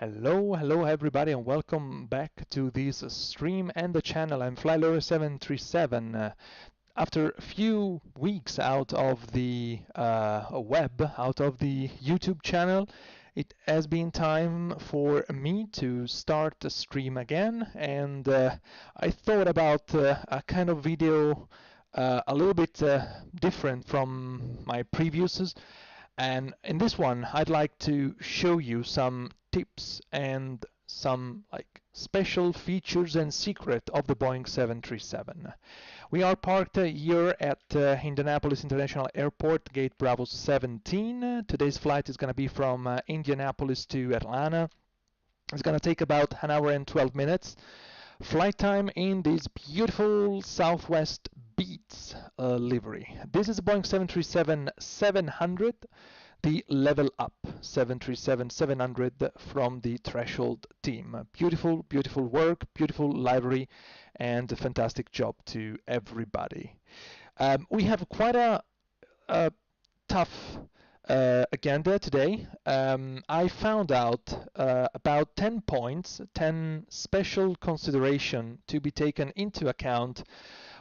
Hello everybody, and welcome back to this stream and the channel. I'm FlyLower737. After a few weeks out of the web, out of the YouTube channel, it has been time for me to start the stream again, and I thought about a kind of video a little bit different from my previous. And in this one, I'd like to show you some tips and some special features and secret of the Boeing 737. We are parked here at Indianapolis International Airport, gate Bravo 17. Today's flight is going to be from Indianapolis to Atlanta. It's going to take about an hour and 12 minutes. Flight time in this beautiful Southwest Beats livery. This is a Boeing 737-700, the LevelUP 737-700 from the Threshold team. Beautiful, beautiful work, beautiful livery, and a fantastic job to everybody. We have quite a tough agenda today. I found out about 10 points, 10 special consideration to be taken into account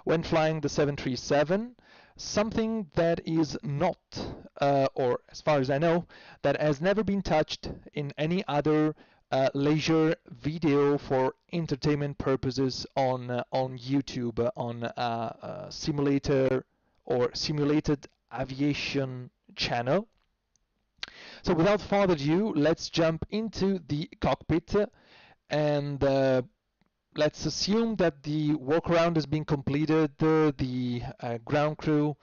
when flying the 737, something that is not, or as far as I know, that has never been touched in any other leisure video for entertainment purposes on YouTube, on simulator or simulated aviation channel. So without further ado, let's jump into the cockpit and let's assume that the walk-around has been completed. The ground crew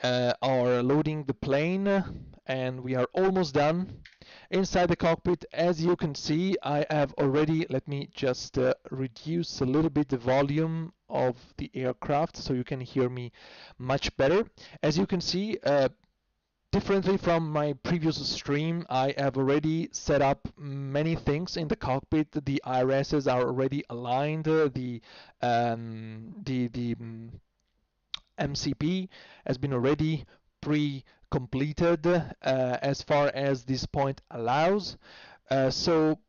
are loading the plane and we are almost done. Inside the cockpit, as you can see, I have already, let me just reduce a little bit the volume of the aircraft so you can hear me much better. As you can see, differently from my previous stream, I have already set up many things in the cockpit. The IRSs are already aligned. The MCP has been already pre-completed as far as this point allows. So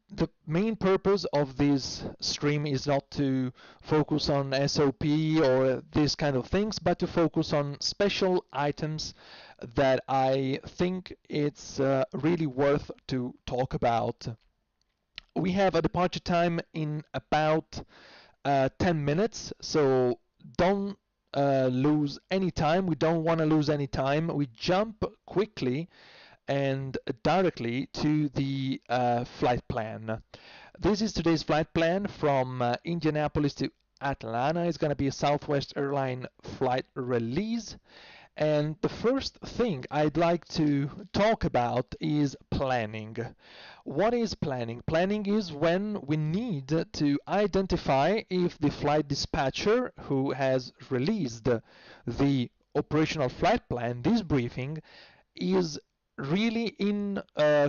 the main purpose of this stream is not to focus on SOP or this kind of things, but to focus on special items that I think it's really worth to talk about. We have a departure time in about 10 minutes, so don't lose any time. We don't want to lose any time. We jump quickly and directly to the flight plan. This is today's flight plan from Indianapolis to Atlanta. It's going to be a Southwest Airline flight release. And the first thing I'd like to talk about is planning. What is planning? Planning is when we need to identify if the flight dispatcher who has released the operational flight plan, this briefing, is really in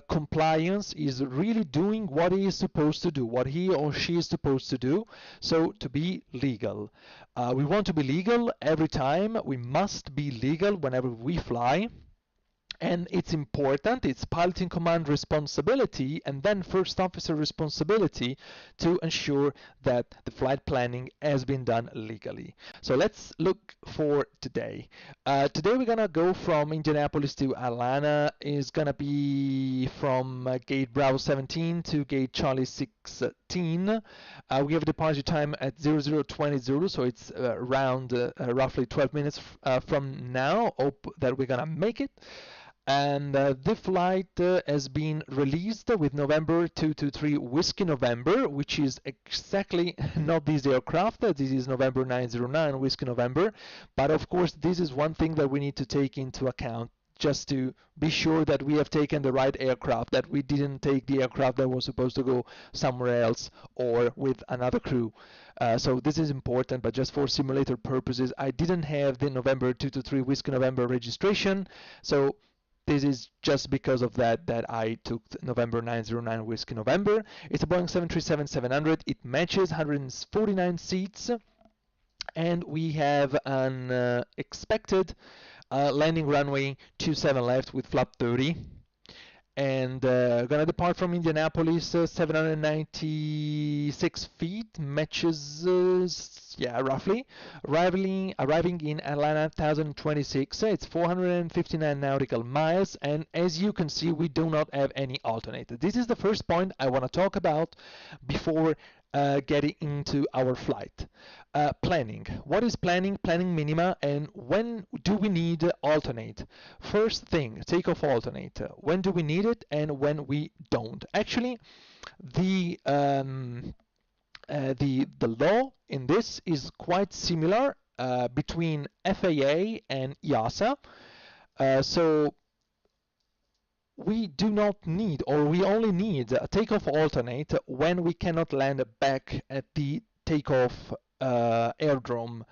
compliance, is really doing what he is supposed to do, what he or she is supposed to do, so to be legal. We want to be legal every time. We must be legal whenever we fly. And it's important, it's pilot in command responsibility and then first officer responsibility to ensure that the flight planning has been done legally. So let's look for today. Today we're gonna go from Indianapolis to Atlanta. Is gonna be from gate Bravo 17 to gate Charlie 16. We have a departure time at 0020, so it's around roughly 12 minutes from now. Hope that we're gonna make it. And the flight has been released with November 223 Whiskey November, which is exactly not this aircraft. This is November 909 Whiskey November. But of course, this is one thing that we need to take into account, just to be sure that we have taken the right aircraft, that we didn't take the aircraft that was supposed to go somewhere else or with another crew. So this is important, but just for simulator purposes, I didn't have the November 223 Whiskey November registration. So this is just because of that I took November 909 Whiskey November. It's a Boeing 737-700. It matches 149 seats. And we have an expected landing runway 27 left with flap 30. And gonna depart from Indianapolis, 796 feet, matches, yeah, roughly. Arriving in Atlanta, 1026. It's 459 nautical miles, and as you can see, we do not have any alternator. This is the first point I want to talk about before getting into our flight. Planning. What is planning? Planning minima, and when do we need alternate? First thing, takeoff alternate. When do we need it and when we don't? Actually, the law in this is quite similar between FAA and EASA. So we do not need, or we only need a takeoff alternate when we cannot land back at the takeoff airdrome.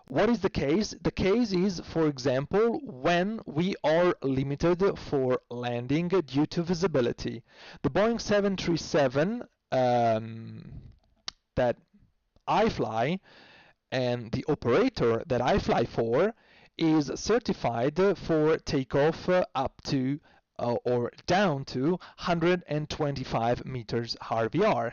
What is the case? The case is, for example, when we are limited for landing due to visibility. The Boeing 737 that I fly and the operator that I fly for is certified for takeoff up to or down to 125 meters RVR.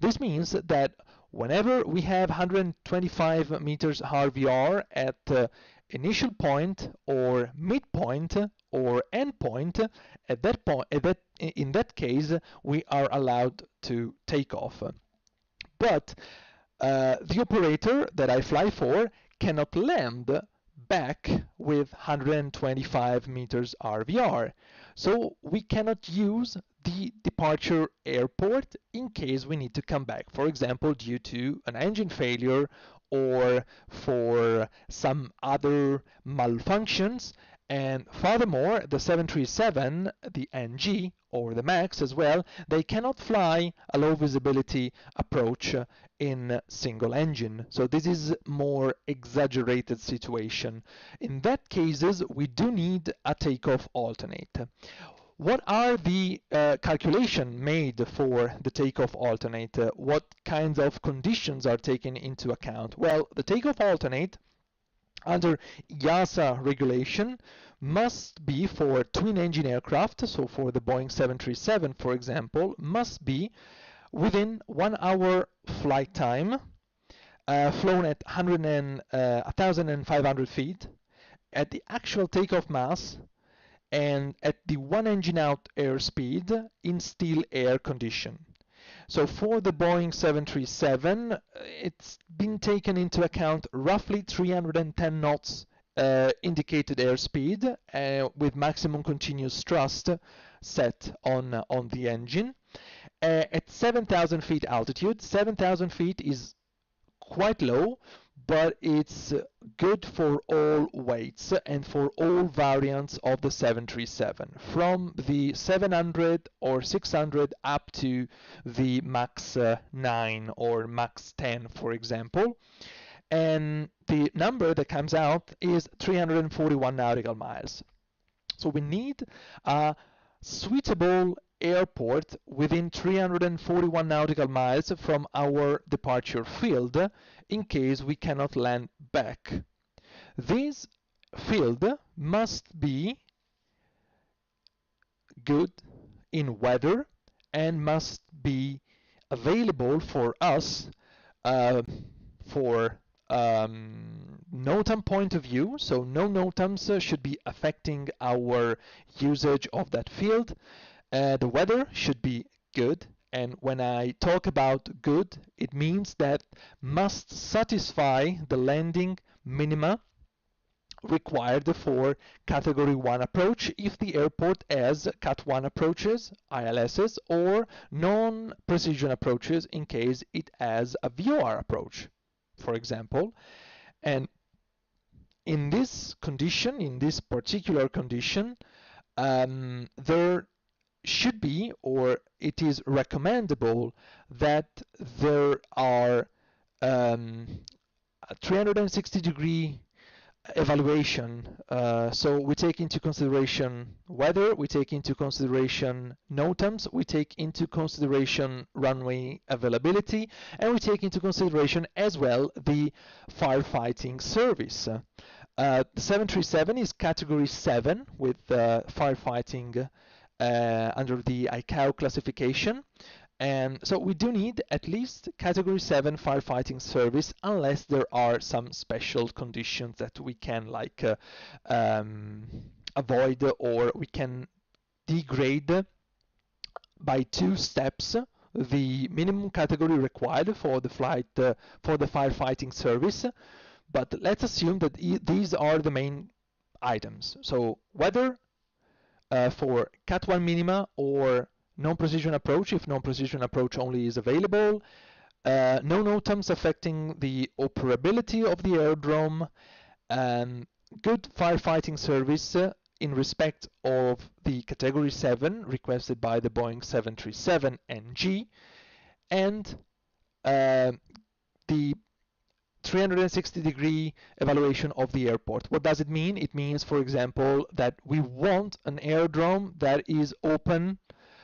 This means that whenever we have 125 meters RVR at initial point or midpoint or endpoint, in that case we are allowed to take off. But the operator that I fly for cannot land back with 125 meters RVR. So we cannot use the departure airport in case we need to come back, for example, due to an engine failure or for some other malfunctions. And furthermore, the 737, the NG, or the MAX as well, they cannot fly a low visibility approach in single engine. So this is more exaggerated situation. In that cases, we do need a takeoff alternate. What are the calculations made for the takeoff alternate? What kinds of conditions are taken into account? Well, the takeoff alternate under EASA regulation must be for twin engine aircraft, so for the Boeing 737 for example, must be within 1 hour flight time, flown at 1,500 feet, at the actual takeoff mass, and at the one engine out airspeed in still air condition. So for the Boeing 737, it's been taken into account roughly 310 knots indicated airspeed with maximum continuous thrust set on the engine. At 7,000 feet altitude, 7,000 feet is quite low, but it's good for all weights and for all variants of the 737, from the 700 or 600 up to the max 9 or max 10, for example. And the number that comes out is 341 nautical miles. So we need a suitable airport within 341 nautical miles from our departure field in case we cannot land back. This field must be good in weather and must be available for us for NOTAM point of view, so no NOTAMs should be affecting our usage of that field. The weather should be good, and when I talk about good, it means that must satisfy the landing minima required for Category 1 approach if the airport has Cat 1 approaches, ILSs, or non-precision approaches in case it has a VOR approach, for example. And in this condition, in this particular condition, there should be, or it is recommendable, that there are a 360-degree evaluation. So we take into consideration weather, we take into consideration NOTAMs, we take into consideration runway availability, and we take into consideration as well the firefighting service. The 737 is Category 7 with firefighting under the ICAO classification, and so we do need at least Category 7 firefighting service unless there are some special conditions that we can avoid, or we can degrade by 2 steps the minimum category required for the flight for the firefighting service. But let's assume that these are the main items. So weather for Cat 1 minima or non-precision approach, if non-precision approach only is available, no NOTAMs affecting the operability of the aerodrome, good firefighting service in respect of the Category 7 requested by the Boeing 737 NG and the 360-degree evaluation of the airport. What does it mean? It means, for example, that we want an aerodrome that is open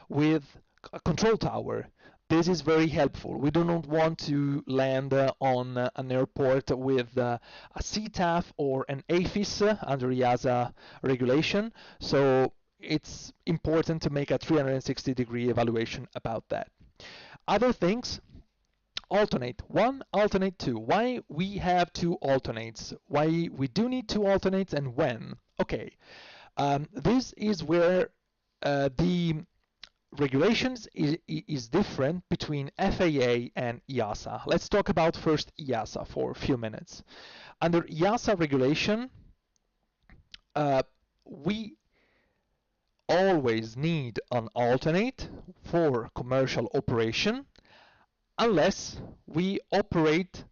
with a control tower. This is very helpful. We do not want to land on an airport with a CTAF or an AFIS under EASA regulation. So it's important to make a 360-degree evaluation about that. Other things, alternate 1, alternate 2. Why we have 2 alternates? Why we do need 2 alternates and when? Okay, this is where the regulations is different between FAA and EASA. Let's talk about first EASA for a few minutes. Under EASA regulation, we always need an alternate for commercial operation unless we operate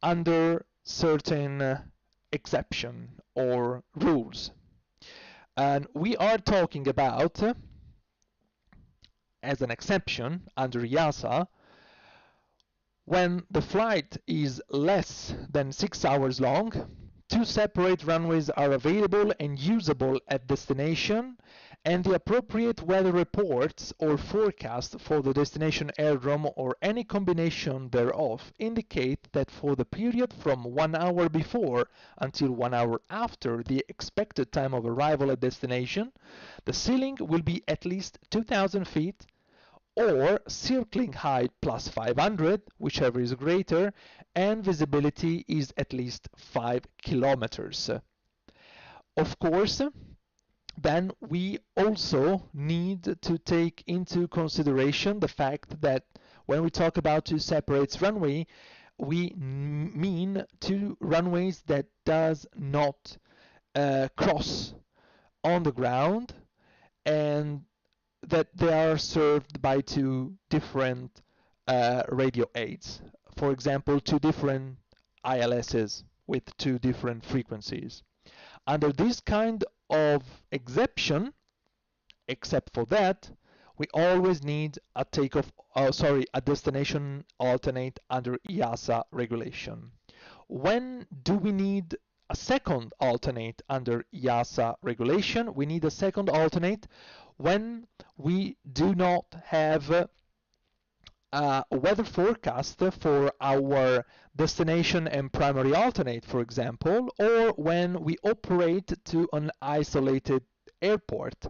under certain exception or rules. And we are talking about, as an exception under EASA, when the flight is less than 6 hours long, 2 separate runways are available and usable at destination, and the appropriate weather reports or forecast for the destination aerodrome or any combination thereof indicate that for the period from 1 hour before until 1 hour after the expected time of arrival at destination, the ceiling will be at least 2,000 feet or circling height plus 500, whichever is greater, and visibility is at least 5 kilometers. Of course, then we also need to take into consideration the fact that when we talk about 2 separate runways, we mean 2 runways that does not cross on the ground and that they are served by 2 different radio aids. For example, 2 different ILSs with 2 different frequencies. Under this kind of exception, except for that, we always need a a destination alternate under EASA regulation. When do we need a second alternate under EASA regulation? We need a second alternate when we do not have a weather forecast for our destination and primary alternate, for example, or when we operate to an isolated airport.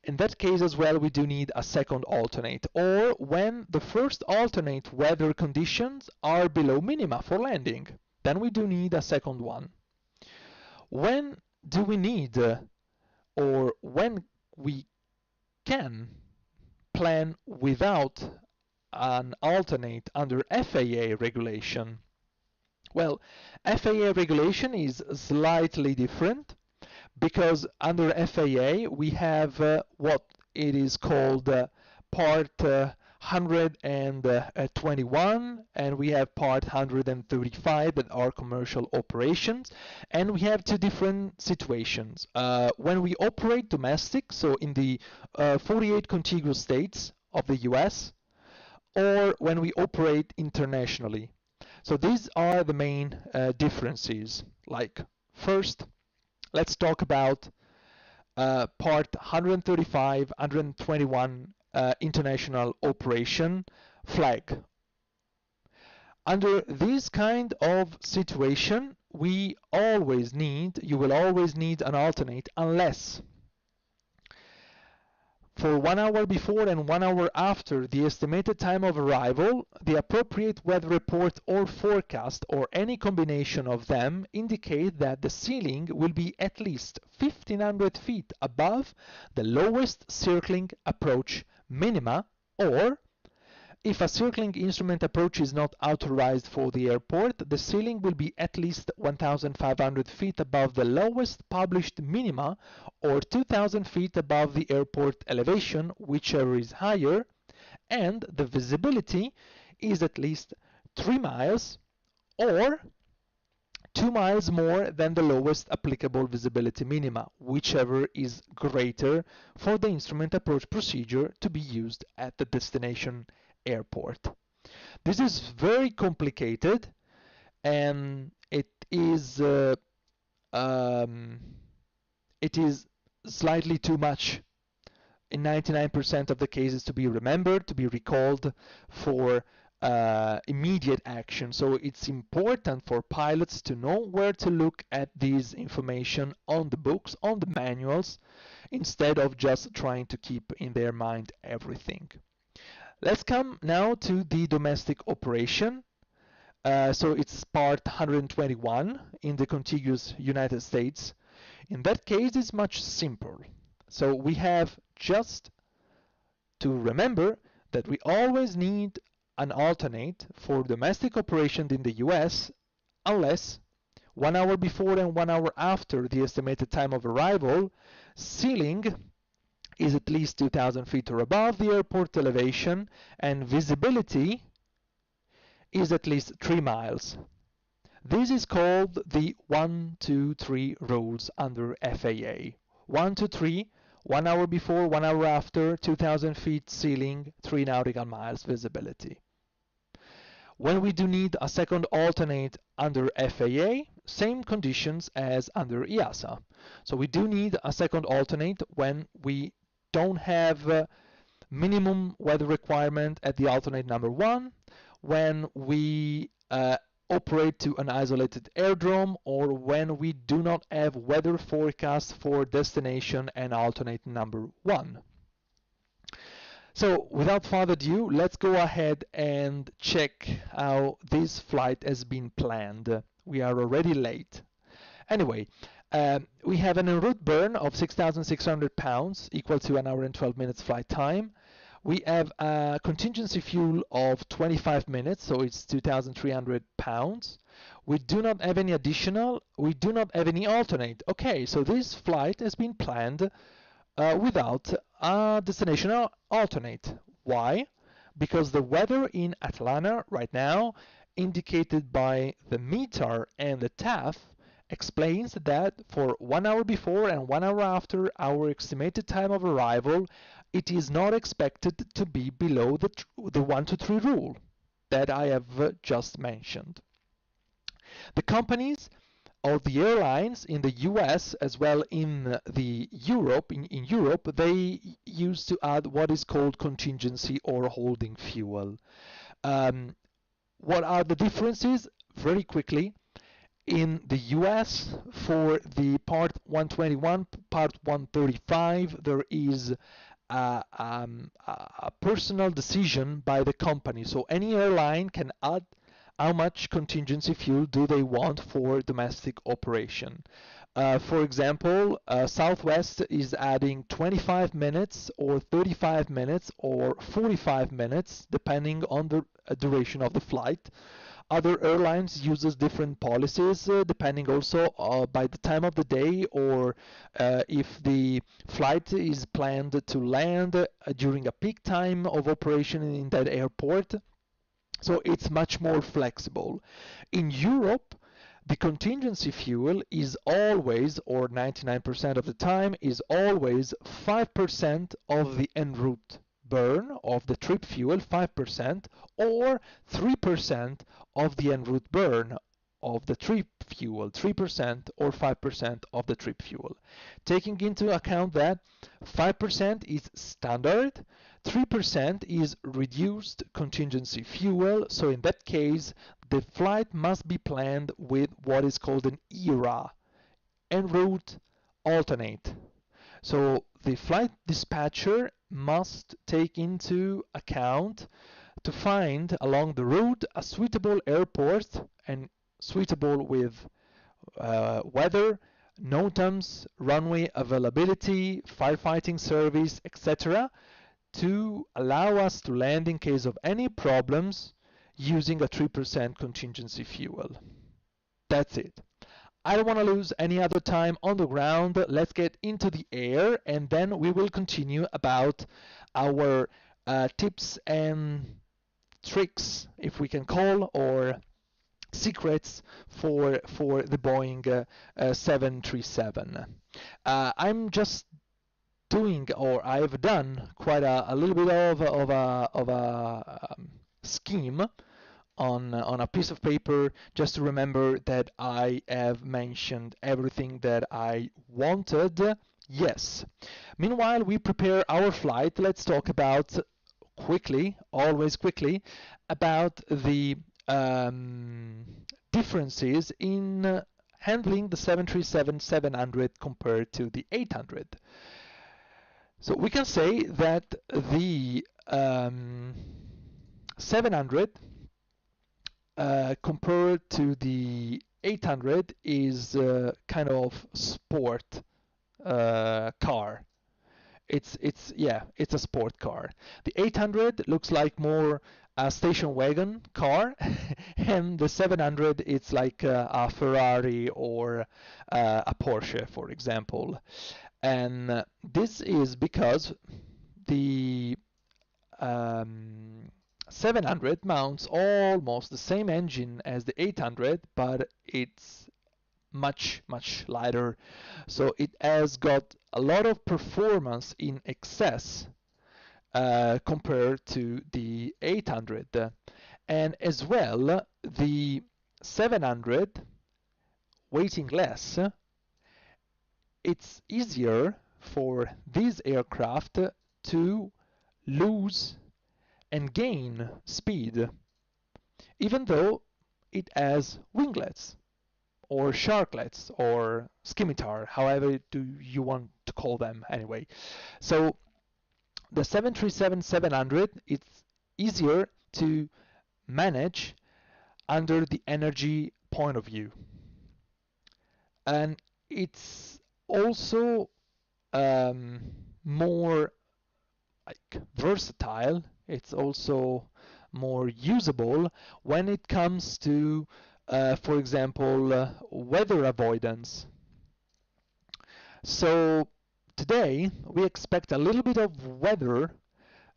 In that case as well, we do need a second alternate, or when the first alternate weather conditions are below minima for landing, then we do need a second one. When do we need, or when we can plan without an alternate under FAA regulation? Well, FAA regulation is slightly different because under FAA we have what it is called Part 121 and we have Part 135 that are commercial operations, and we have 2 different situations. When we operate domestic, so in the 48 contiguous states of the US, or when we operate internationally. So these are the main differences. Like, first, let's talk about Part 135, 121 international operation flag. Under this kind of situation, you will always need an alternate unless for 1 hour before and 1 hour after the estimated time of arrival, the appropriate weather report or forecast or any combination of them indicate that the ceiling will be at least 1,500 feet above the lowest circling approach minima, or if a circling instrument approach is not authorized for the airport, the ceiling will be at least 1,500 feet above the lowest published minima or 2,000 feet above the airport elevation, whichever is higher, and the visibility is at least 3 miles or 2 miles more than the lowest applicable visibility minima, whichever is greater for the instrument approach procedure to be used at the destination airport. This is very complicated, and it is slightly too much in 99% of the cases to be remembered, to be recalled for immediate action. So it's important for pilots to know where to look at this information on the books, on the manuals, instead of just trying to keep in their mind everything. Let's come now to the domestic operation. So it's part 121 in the contiguous United States. In that case, it's much simpler. So we have just to remember that we always need an alternate for domestic operations in the US unless 1 hour before and 1 hour after the estimated time of arrival, ceiling is at least 2,000 feet or above the airport elevation, and visibility is at least 3 miles. This is called the 1, 2, 3 rules under FAA. 1, 2, 3, 1 hour before, 1 hour after, 2,000 feet ceiling, 3 nautical miles visibility. When we do need a second alternate under FAA, same conditions as under EASA. So we do need a second alternate when we don't have minimum weather requirement at the alternate number 1, when we operate to an isolated airdrome, or when we do not have weather forecast for destination and alternate number 1. So without further ado, let's go ahead and check how this flight has been planned. We are already late. Anyway, we have an en route burn of 6,600 pounds, equal to 1 hour and 12 minutes flight time. We have a contingency fuel of 25 minutes, so it's 2,300 pounds. We do not have any additional, we do not have any alternate. Okay, so this flight has been planned without a destination alternate. Why? Because the weather in Atlanta right now, indicated by the METAR and the TAF, explains that for 1 hour before and 1 hour after our estimated time of arrival, it is not expected to be below the 1 to 3 rule that I have just mentioned. The companies or the airlines in the US as well in Europe, they used to add what is called contingency or holding fuel. What are the differences? Very quickly, in the US, for the Part 121, Part 135, there is a personal decision by the company. So any airline can add how much contingency fuel do they want for domestic operation. For example, Southwest is adding 25 minutes or 35 minutes or 45 minutes, depending on the duration of the flight. Other airlines uses different policies depending also by the time of the day, or if the flight is planned to land during a peak time of operation in that airport. So it's much more flexible. In Europe, the contingency fuel is always, or 99% of the time, is always 5% of the en route burn of the trip fuel, 5%, or 3% of the en route burn of the trip fuel, 3% or 5% of the trip fuel. Taking into account that 5% is standard, 3% is reduced contingency fuel, so in that case the flight must be planned with what is called an ERA, en route alternate. So the flight dispatcher must take into account to find along the route a suitable airport, and suitable with weather, NOTAMs, runway availability, firefighting service, etc., to allow us to land in case of any problems using a 3% contingency fuel. That's it. I don't want to lose any other time on the ground. Let's get into the air, and then we will continue about our tips and tricks, if we can call, or secrets for the Boeing 737. I'm just doing, or I've done quite a little bit of a scheme on a piece of paper, just to remember that I have mentioned everything that I wanted. Yes. Meanwhile, we prepare our flight. Let's talk about quickly, always quickly, about the differences in handling the 737-700 compared to the 800. So we can say that the 700 compared to the 800 is kind of sport car. It's a sport car. The 800 looks like more a station wagon car, and the 700 it's like a Ferrari or a Porsche, for example. And this is because the 700 mounts almost the same engine as the 800, but it's much lighter, so it has got a lot of performance in excess compared to the 800. And as well, the 700 weighing less, it's easier for this aircraft to lose and gain speed, even though it has winglets or sharklets or scimitar, however do you want to call them anyway. So the 737-700, it's easier to manage under the energy point of view, and it's also more like versatile. It's also more usable when it comes to for example, weather avoidance. So today we expect a little bit of weather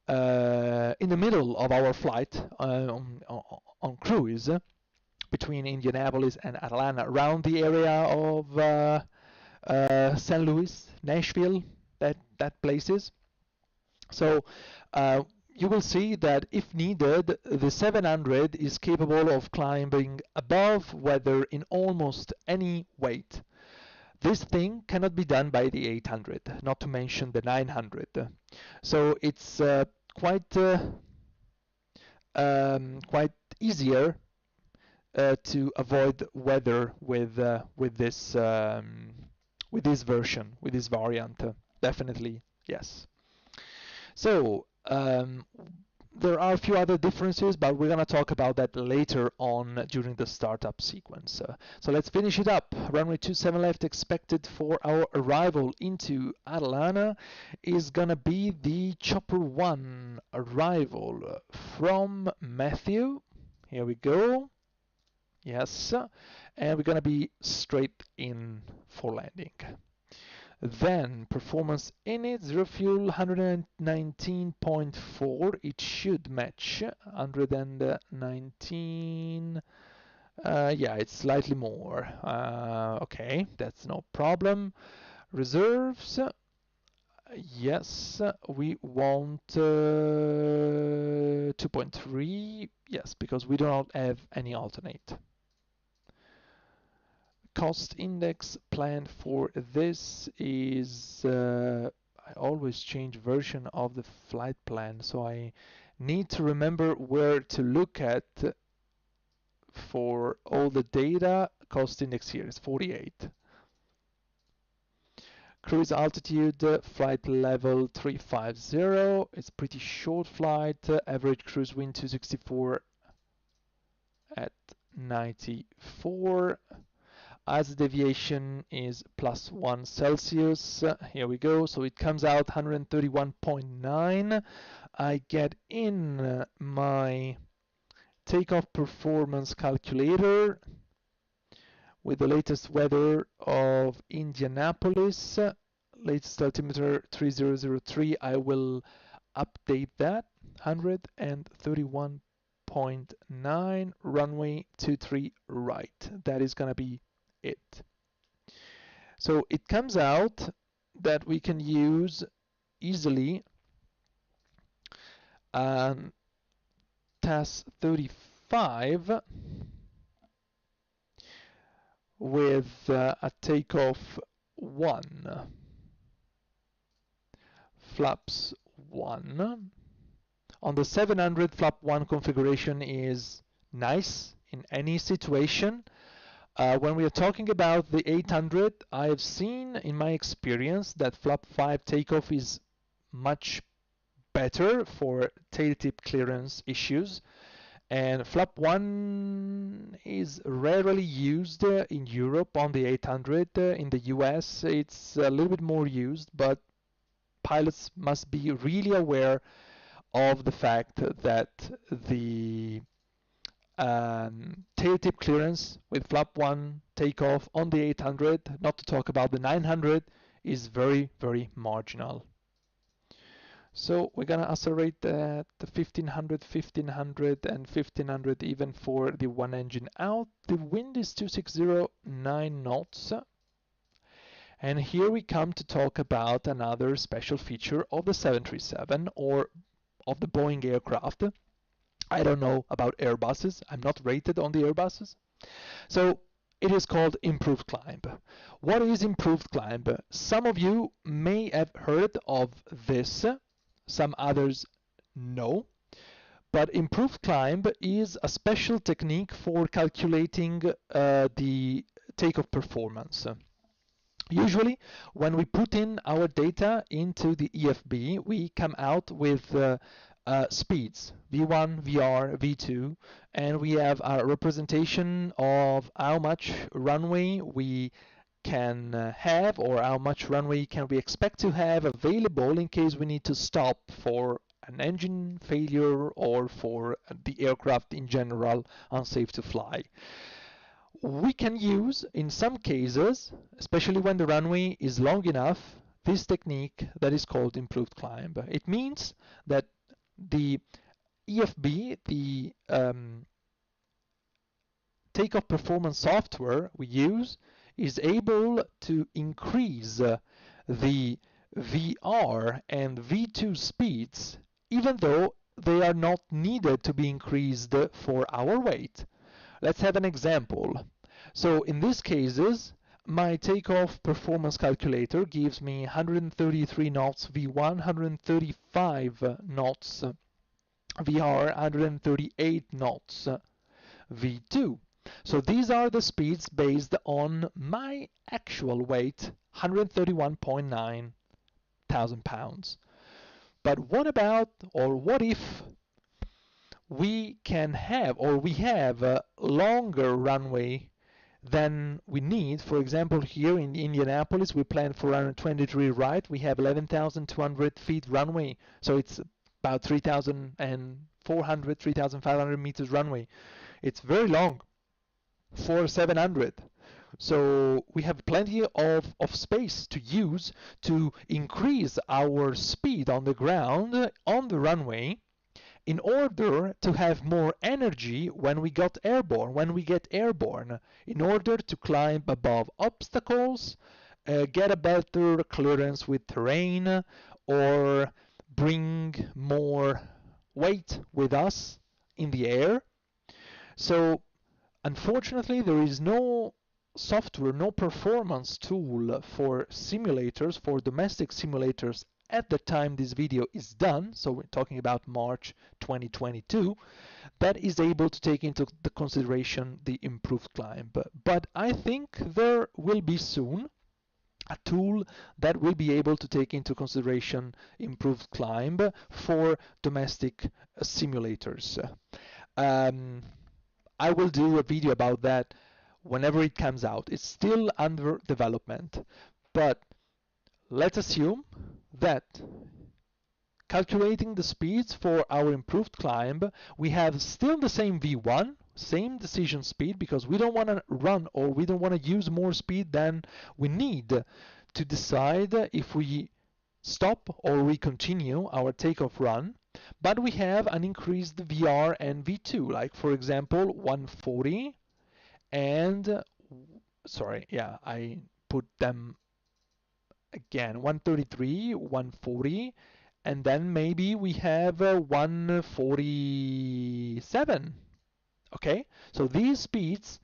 in the middle of our flight on cruise between Indianapolis and Atlanta, around the area of St. Louis, Nashville, that places. So you will see that if needed, the 700 is capable of climbing above weather in almost any weight. This thing cannot be done by the 800, not to mention the 900. So it's quite easier to avoid weather with this version, with this variant. Definitely, yes. So there are a few other differences, but we're going to talk about that later on during the startup sequence. So let's finish it up. Runway 27 left expected for our arrival into Atlanta is going to be the Chopper 1 arrival from Matthew. Here we go. Yes. And we're going to be straight in for landing. Then performance in it, 0 fuel, 119.4. It should match 119. Yeah, it's slightly more. Okay, that's no problem. Reserves. Yes, we want 2.3. Yes, because we do not have any alternate. Cost index plan for this is I always change version of the flight plan, so I need to remember where to look at for all the data. Cost index here is 48. Cruise altitude, flight level 350. It's pretty short flight. Average cruise wind 264 at 94. As deviation is +1 Celsius. Here we go. So it comes out 131.9. I get in my takeoff performance calculator with the latest weather of Indianapolis. Latest altimeter 3003. I will update that. 131.9. 0.9, runway 23 right. That is going to be it. So it comes out that we can use easily TAS 35 with a takeoff 1, flaps 1. On the 700, flap 1 configuration is nice in any situation. When we are talking about the 800, I have seen in my experience that flap 5 takeoff is much better for tail tip clearance issues, and flap 1 is rarely used in Europe on the 800. In the US it's a little bit more used, but pilots must be really aware of the fact that the tail tip clearance with flap 1 takeoff on the 800, not to talk about the 900, is very, very marginal. So we're gonna accelerate the 1500, 1500 and 1500 even for the one engine out. The wind is 2609 knots. And here we come to talk about another special feature of the 737 or of the Boeing aircraft. I don't know about Airbuses. I'm not rated on the Airbuses. So it is called improved climb. What is improved climb? Some of you may have heard of this, some others no. But improved climb is a special technique for calculating the takeoff performance. Usually, when we put in our data into the EFB, we come out with speeds, V1, VR, V2, and we have a representation of how much runway we can have, or how much runway can we expect to have available in case we need to stop for an engine failure or for the aircraft in general unsafe to fly. We can use, in some cases, especially when the runway is long enough, this technique that is called improved climb. It means that the EFB, the takeoff performance software we use, is able to increase the VR and V2 speeds, even though they are not needed to be increased for our weight. Let's have an example. So in these cases, my takeoff performance calculator gives me 133 knots V1, 135 knots VR, 138 knots V2. So these are the speeds based on my actual weight, 131.9 thousand pounds. But what about, or what if we can have, or we have a longer runway than we need? For example, here in Indianapolis, we plan for 123 right. We have 11,200 feet runway, so it's about 3,400, 3,500 meters runway. It's very long for 700. So we have plenty of space to use to increase our speed on the ground, on the runway, in order to have more energy when we get airborne, in order to climb above obstacles, get a better clearance with terrain, or bring more weight with us in the air. So unfortunately, there is no software, no performance tool for simulators, for domestic simulators at the time this video is done, so we're talking about March 2022, that is able to take into the consideration the improved climb. But I think there will be soon a tool that will be able to take into consideration improved climb for domestic simulators. I will do a video about that whenever it comes out. It's still under development, but let's assume that calculating the speeds for our improved climb, we have still the same V1, same decision speed, because we don't want to run, or we don't want to use more speed than we need to decide if we stop or we continue our takeoff run. but we have an increased VR and V2, like for example 140 and sorry, yeah, I put them again, 133, 140, and then maybe we have 147. Okay, so these speeds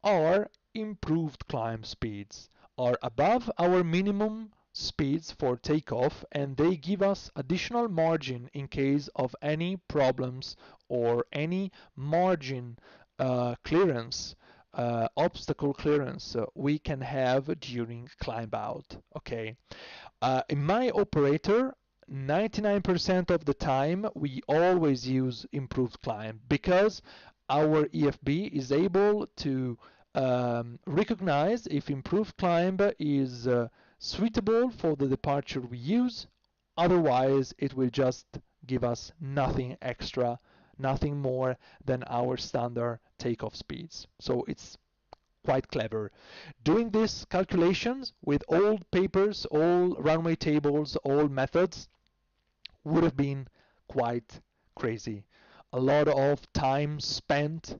are improved climb speeds, are above our minimum speeds for takeoff, and they give us additional margin in case of any problems or any margin clearance, obstacle clearance we can have during climb out. Okay, in my operator, 99% of the time we always use improved climb because our EFB is able to recognize if improved climb is suitable for the departure we use. Otherwise, it will just give us nothing extra, nothing more than our standard takeoff speeds. So it's quite clever. Doing these calculations with old papers, all runway tables, all methods would have been quite crazy. A lot of time spent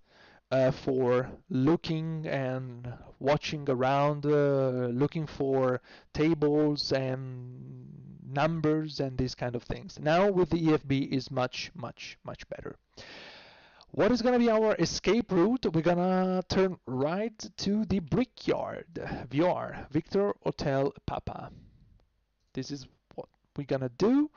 for looking and watching around, looking for tables and numbers and these kind of things. Now with the EFB is much, much, much better. What is going to be our escape route? We're going to turn right to the Brickyard. VR, Victor Hotel Papa. This is what we're going to do.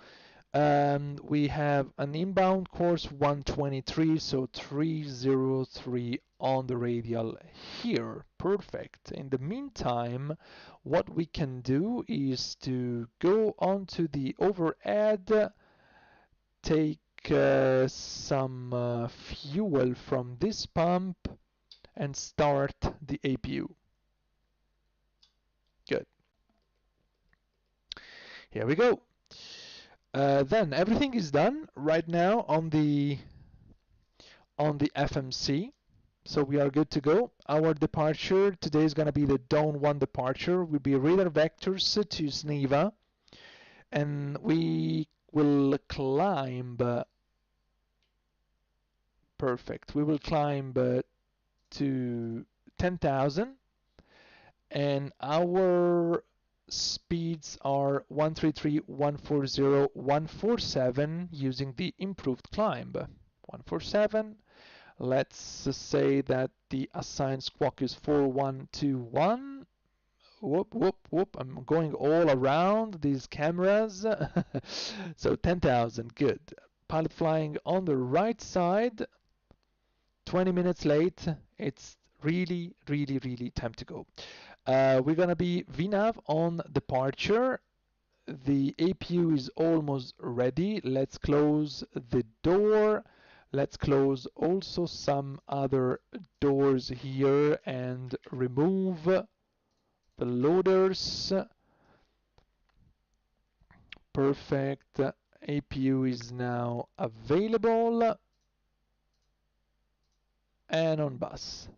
We have an inbound course 123, so 303 on the radial here. Perfect. In the meantime, what we can do is to go onto the overhead, take some fuel from this pump and start the APU. Good. Here we go. Then everything is done right now on the FMC, so we are good to go. Our departure today is going to be the Dawn 1 departure. Will be radar vectors to Sneva, and we will climb. Perfect. We will climb to 10,000, and our speeds are 133, 140, 147 using the improved climb. 147. Let's say that the assigned squawk is 4121. Whoop, whoop, whoop. I'm going all around these cameras. So 10,000, good. Pilot flying on the right side. 20 minutes late. It's really, really, really time to go. We're gonna be VNAV on departure. The APU is almost ready. Let's close the door. Let's close also some other doors here and remove the loaders. Perfect. APU is now available and on bus.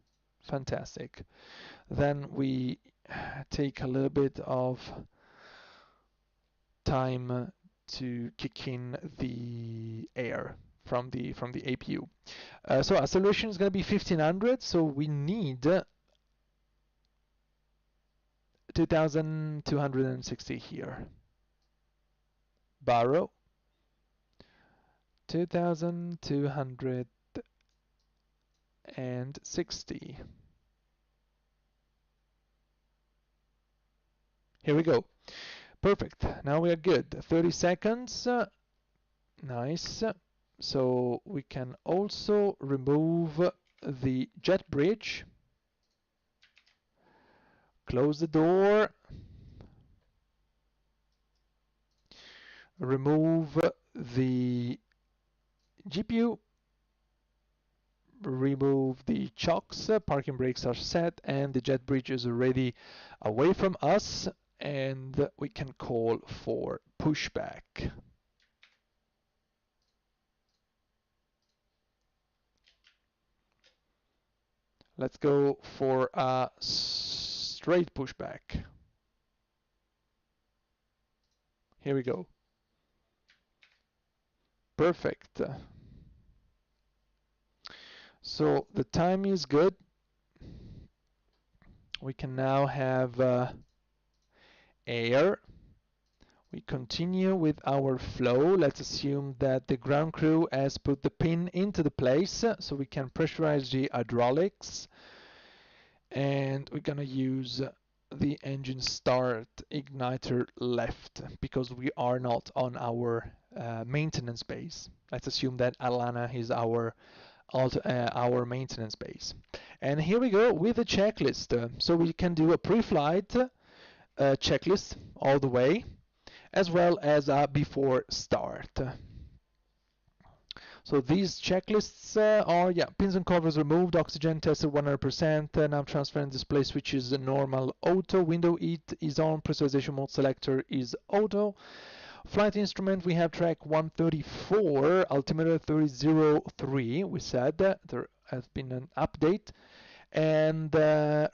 Fantastic. Then we take a little bit of time to kick in the air from the APU. So acceleration is going to be 1500, so we need 2260 here. Barrow 2260. Here we go. Perfect. Now we are good. 30 seconds. Nice. So we can also remove the jet bridge. Close the door. Remove the GPU. Remove the chocks. Parking brakes are set and the jet bridge is already away from us, and we can call for pushback. Let's go for a straight pushback. Here we go. Perfect. So the time is good. We can now have air. We continue with our flow. Let's assume that the ground crew has put the pin into the place, so we can pressurize the hydraulics. And we're gonna use the engine start igniter left because we are not on our maintenance base. Let's assume that Alana is our maintenance base. And here we go with the checklist. So we can do a pre-flight checklist all the way, as well as a before start. So these checklists are, pins and covers removed, oxygen tested 100%, nav transfer and display switch is normal auto, window heat is on, pressurization mode selector is auto. Flight instrument, we have track 134, altimeter 3003, we said there has been an update, and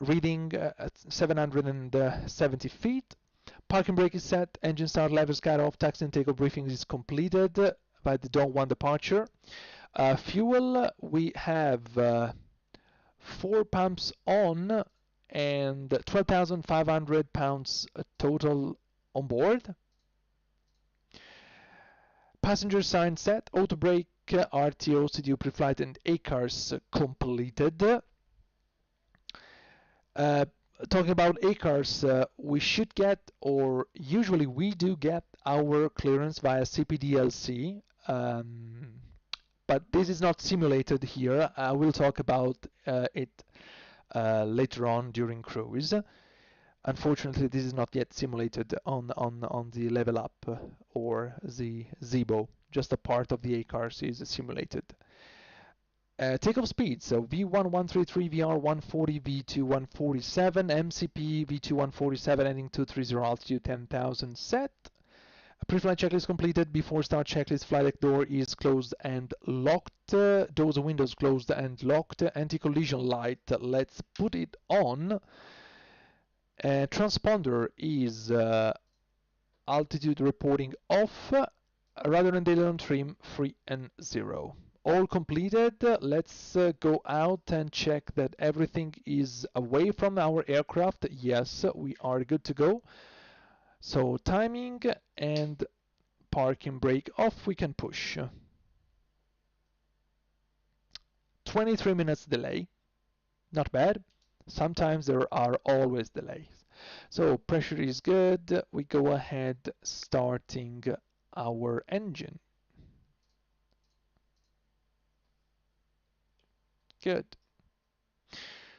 reading at 770 feet. Parking brake is set, engine start, levers cut off, taxi and takeoff briefing is completed by the Dawn 1 departure. Fuel, we have 4 pumps on and 12,500 pounds total on board. Passenger sign set, auto brake, RTO, CDU pre-flight and ACARS completed. Talking about ACARS, we should get, or usually we do get, our clearance via CPDLC, but this is not simulated here. I will talk about it later on during cruise. Unfortunately, this is not yet simulated on the LevelUP or the Zibo. Just a part of the ACARS is simulated. Takeoff speed, so V1 133, VR 140, V2 147, MCP V2 147, ending 230, altitude 10,000 set. Pre-flight checklist completed. Before start checklist, flight deck door is closed and locked. Doors and windows closed and locked. Anti-collision light, let's put it on. Transponder is altitude reporting off. Radar and data on trim 3 and 0. All completed. Let's go out and check that everything is away from our aircraft. Yes, we are good to go. So timing and parking brake off, we can push. 23 minutes delay, not bad. Sometimes there are always delays. So pressure is good. We go ahead starting our engine. Good.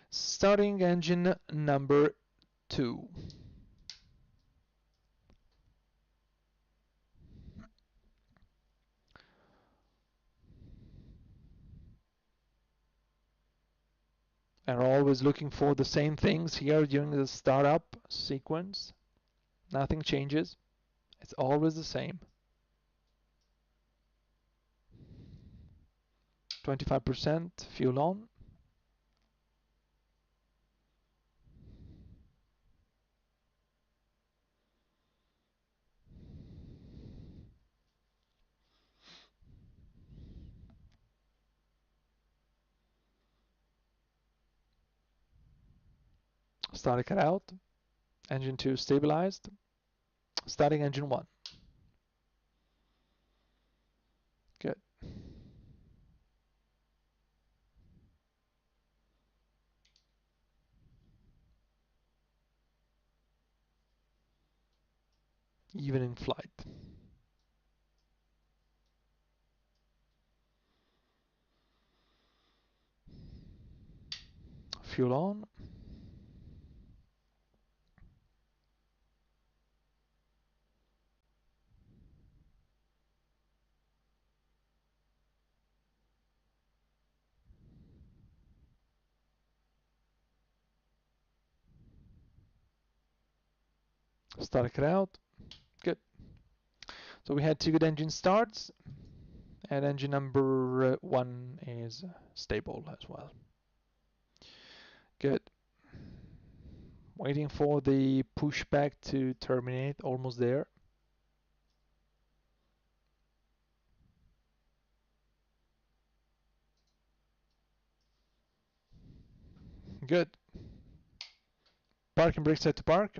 Starting engine number 2. And always looking for the same things here during the startup sequence. Nothing changes. It's always the same. 25% fuel on. Starting it out. Engine 2 stabilized. Starting engine 1. Good. Even in flight. Fuel on. Starting it out. Good. So we had 2 good engine starts, and engine number 1 is stable as well. Good. Waiting for the pushback to terminate, almost there. good. Parking brake set to park.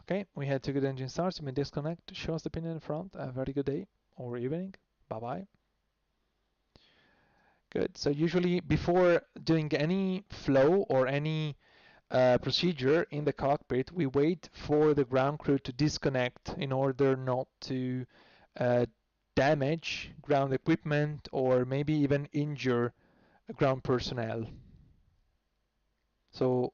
Okay, we had 2 good engine starts. You may disconnect. Show us the pin in front. A very good day or evening. Bye-bye. Good. So usually before doing any flow or any procedure in the cockpit, we wait for the ground crew to disconnect in order not to damage ground equipment or maybe even injure ground personnel. So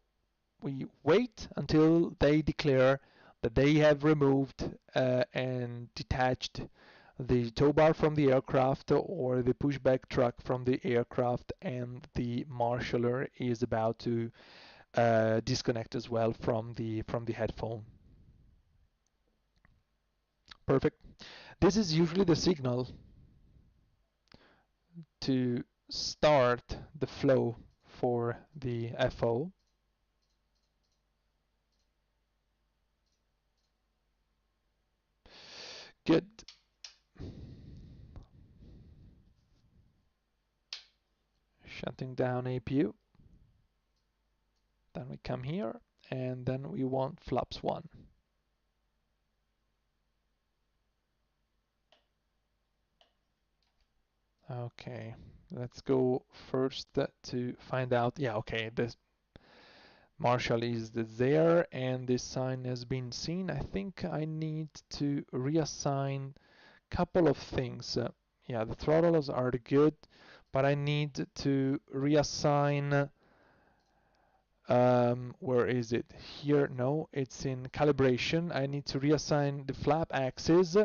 we wait until they declare that they have removed and detached the tow bar from the aircraft or the pushback truck from the aircraft, and the marshaller is about to disconnect as well from the headphone. Perfect. This is usually the signal to start the flow for the FO. Good. Shutting down APU. Then we come here and then we want flaps 1. Okay, let's go first to find out. Yeah, okay, this Marshall is there and this sign has been seen. I think I need to reassign a couple of things. Yeah, the throttles are good, but I need to reassign. Where is it? Here? No, it's in calibration. I need to reassign the flap axis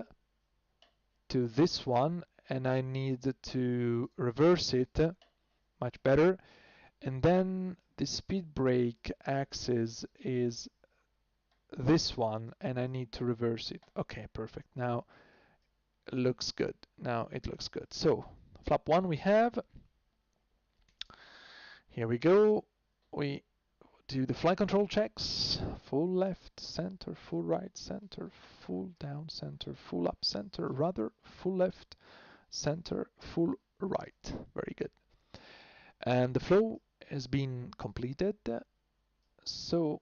to this one, and I need to reverse it. Much better. And then the speed brake axis is this one, and I need to reverse it. Okay, perfect. Now it looks good. Now it looks good. So flap 1 we have. Here we go. We do the flight control checks. Full left, center, full right, center, full down, center, full up, center, rudder, full left, center, full right. Very good. And the flow has been completed. So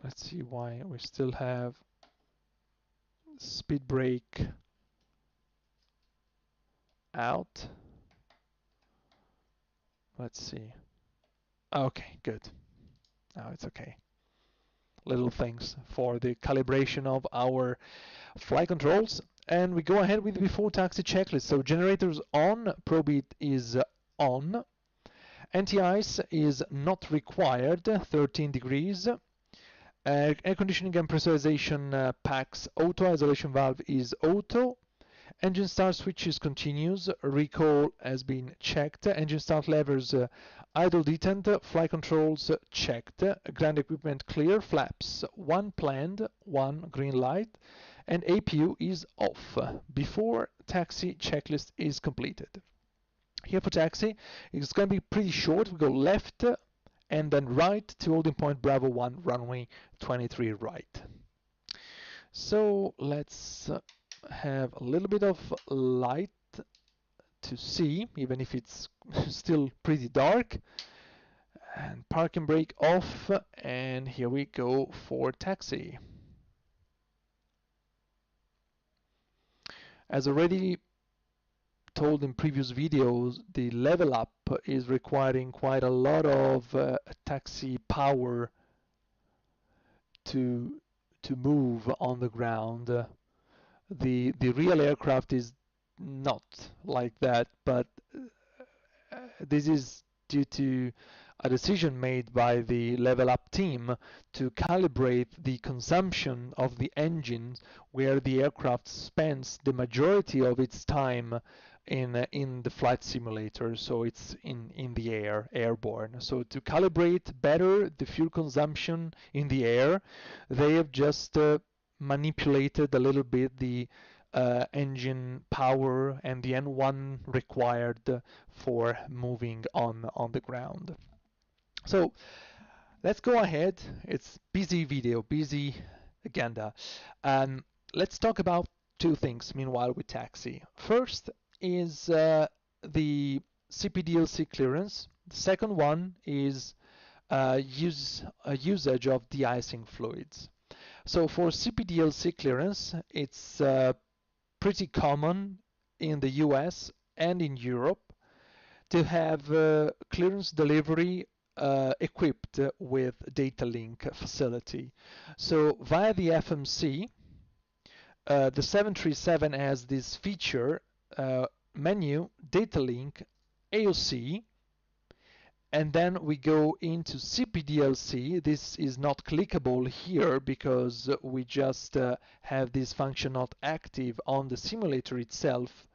let's see why we still have speed brake out. Let's see. Okay, good. Now it's okay. Little things for the calibration of our flight controls. And we go ahead with the before taxi checklist. So generators on, ProBeat is on. Anti-ice is not required, 13 degrees. Air conditioning and pressurization packs auto, isolation valve is auto. Engine start switches continues, recall has been checked, engine start levers idle detent, flight controls checked, ground equipment clear, flaps 1 planned, 1 green light, and APU is off before taxi checklist is completed. Here for taxi, it's going to be pretty short. We go left and then right to holding point Bravo 1, runway 23 right. So let's have a little bit of light to see, even if it's still pretty dark. And parking brake off, and here we go for taxi. As already told in previous videos, the LevelUP is requiring quite a lot of taxi power to move on the ground. The real aircraft is not like that, but this is due to a decision made by the LevelUP team to calibrate the consumption of the engines where the aircraft spends the majority of its time in the flight simulator, so it's in the air, airborne. So to calibrate better the fuel consumption in the air, they have just manipulated a little bit the engine power and the N1 required for moving on the ground. So let's go ahead. It's busy video, busy agenda. Let's talk about two things meanwhile with taxi. First is the CPDLC clearance. The second one is usage of de-icing fluids. So for CPDLC clearance, it's pretty common in the US and in Europe to have clearance delivery equipped with data link facility. So via the FMC, the 737 has this feature menu, data link, AOC, and then we go into CPDLC. This is not clickable here because we just have this function not active on the simulator itself,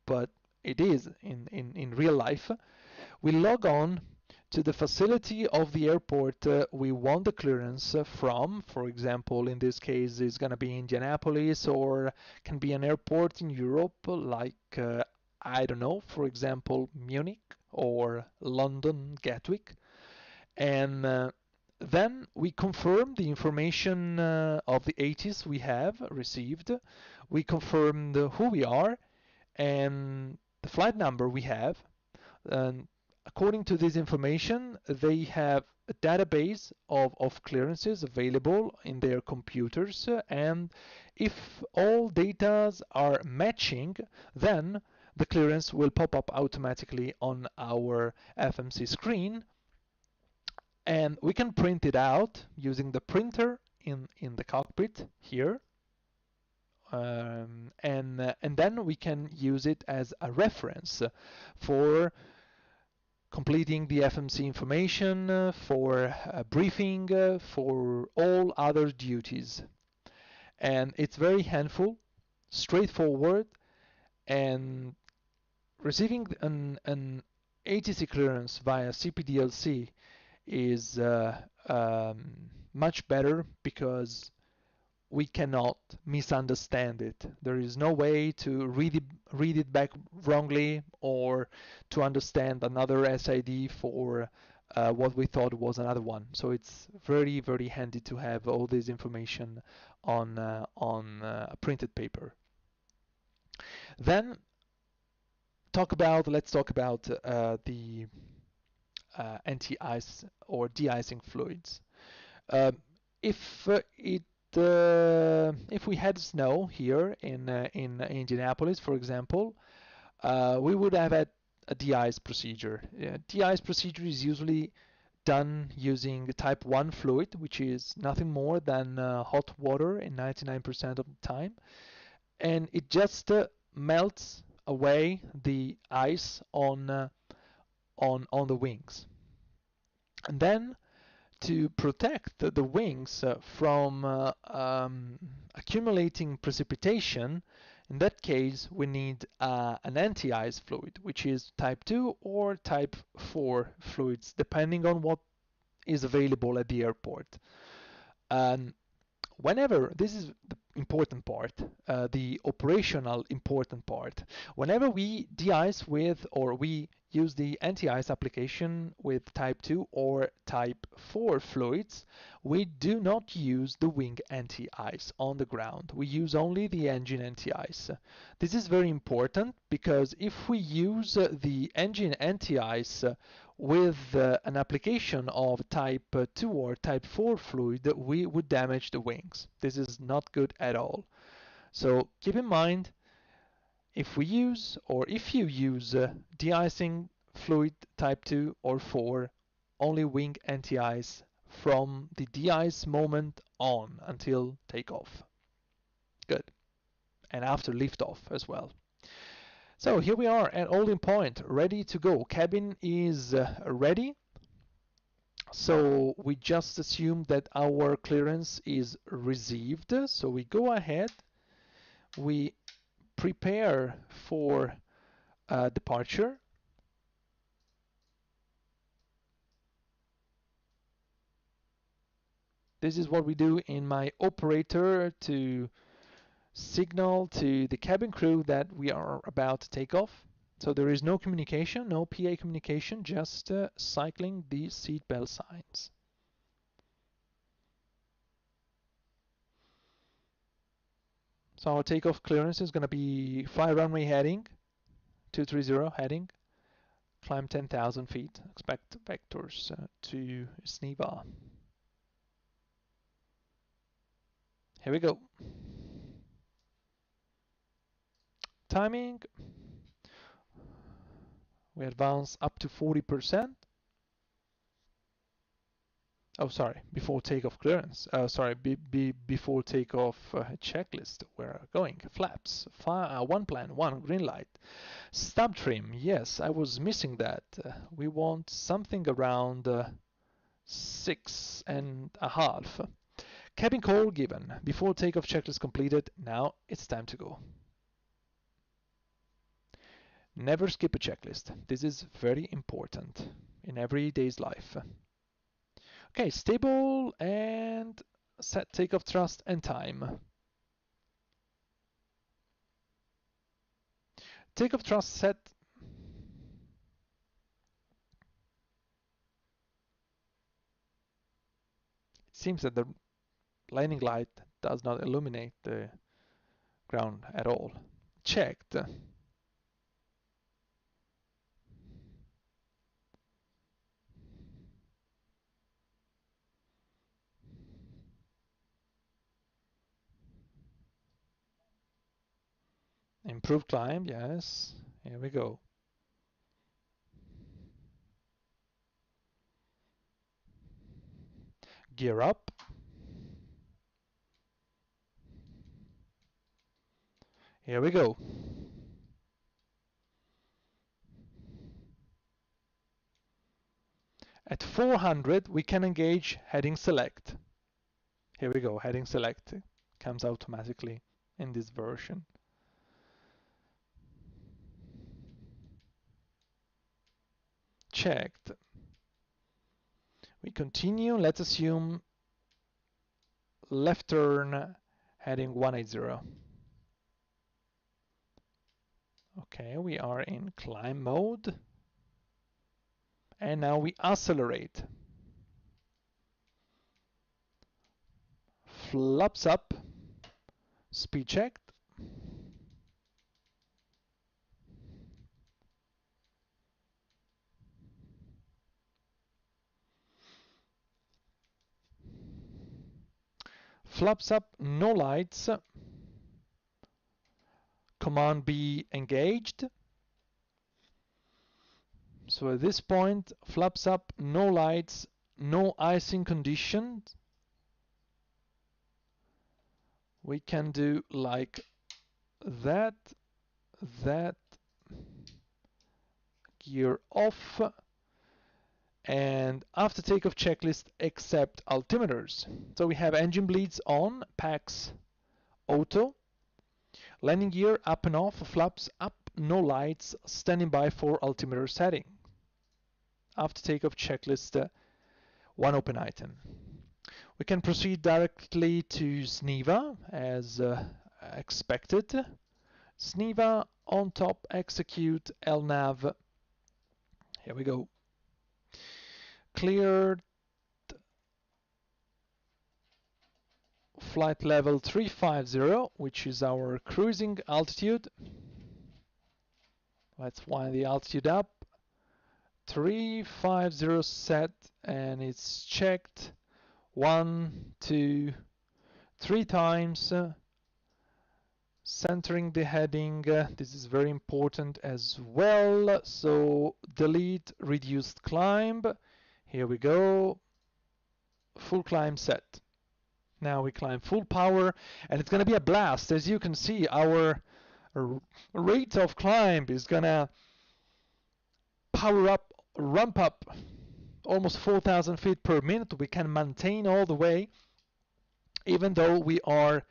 but it is in real life. We log on to the facility of the airport we want the clearance from. For example, in this case, it's going to be Indianapolis, or can be an airport in Europe like, I don't know, for example, Munich or London Gatwick. And then we confirm the information of the ATIS we have received. We confirm who we are and the flight number we have. And according to this information, they have a database of clearances available in their computers, and if all data are matching, then the clearance will pop up automatically on our FMC screen, and we can print it out using the printer in the cockpit here. And then we can use it as a reference for completing the FMC information, for briefing, for all other duties. And it's very handful, straightforward, and receiving an ATC clearance via CPDLC is much better because we cannot misunderstand it. There is no way to read it back wrongly, or to understand another SID for what we thought was another one. So it's very, very handy to have all this information on a printed paper. Then let's talk about the anti-ice or de-icing fluids. If we had snow here in Indianapolis, for example, we would have had a de-ice procedure. De-ice procedure is usually done using type 1 fluid, which is nothing more than hot water in 99% of the time, and it just melts away the ice on the wings. And then, to protect the wings from accumulating precipitation, in that case we need an anti-ice fluid, which is type 2 or type 4 fluids, depending on what is available at the airport. Whenever, this is the important part, the operational important part, whenever we de-ice with, or we use the anti-ice application with type 2 or type 4 fluids, we do not use the wing anti-ice on the ground. We use only the engine anti-ice. This is very important because if we use the engine anti-ice with an application of type 2 or type 4 fluid, we would damage the wings. This is not good at all. So keep in mind, if we use, or if you use de-icing fluid type 2 or 4, only wing anti-ice from the de-ice moment on until takeoff. Good. And after liftoff as well. So here we are at holding point, ready to go. Cabin is ready. So we just assume that our clearance is received. So we go ahead, we prepare for departure. This is what we do in my operator to signal to the cabin crew that we are about to take off. So there is no communication, no PA communication, just cycling the seatbelt signs. So our takeoff clearance is going to be fly runway heading, 230 heading, Climb 10,000 feet. Expect vectors to SNIVA. Here we go. Timing. We advance up to 40%. Oh, sorry, before takeoff clearance. Sorry, before takeoff checklist. We're going. Flaps. One plan, one green light. Stub trim. Yes, I was missing that. We want something around 6.5. Cabin call given. Before takeoff checklist completed. Now it's time to go. Never skip a checklist. This is very important in every day's life. Okay, stable and set takeoff thrust and time. Takeoff thrust set. It seems that the landing light does not illuminate the ground at all. Checked. Improved climb, yes. Here we go. Gear up. Here we go. At 400, we can engage heading select. Here we go, heading select comes automatically in this version. Checked. We continue. Let's assume left turn heading 180. Okay, we are in climb mode. And now we accelerate. Flaps up. Speed checked. Flaps up, no lights. Command B engaged. So at this point, flaps up, no lights, no icing condition. We can do like that, gear off, and after takeoff checklist accept altimeters. So we have engine bleeds on, PAX auto, landing gear up and off, flaps up, no lights, standing by for altimeter setting. After takeoff checklist, one open item. We can proceed directly to SNIVA as expected. SNIVA on top, execute LNAV. Here we go. Cleared flight level 350, which is our cruising altitude. Let's wind the altitude up. 350 set, and it's checked 1, 2, 3 times. Centering the heading, this is very important as well. So delete reduced climb. Here we go. Full climb set. Now we climb full power, and it's going to be a blast. As you can see, our rate of climb is going to power up, ramp up almost 4,000 feet per minute. We can maintain all the way, even though we are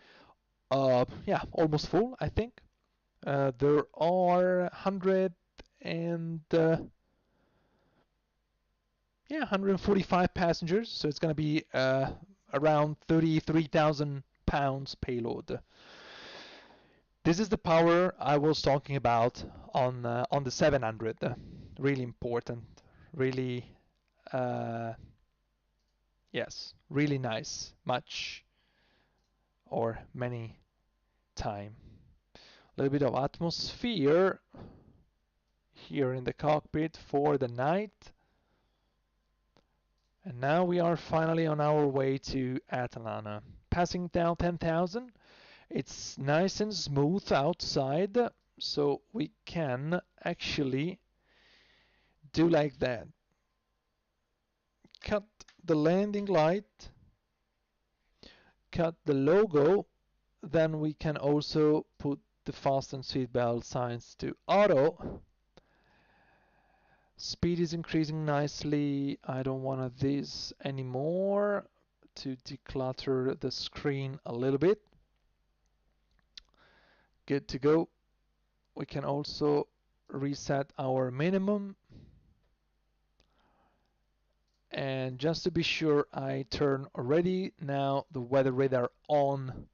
almost full, I think. There are 145 passengers, so it's going to be around 33,000 pounds payload. This is the power I was talking about on the 700. Really important, really, yes, really nice, much or many time. A little bit of atmosphere here in the cockpit for the night. And now we are finally on our way to Atalanta. Passing down 10,000. It's nice and smooth outside, so we can actually do like that. Cut the landing light, cut the logo, then we can also put the fasten seatbelt signs to auto. Speed is increasing nicely. I don't want this anymore to declutter the screen a little bit. Good to go. We can also reset our minimum. And just to be sure, I turn already now the weather radar on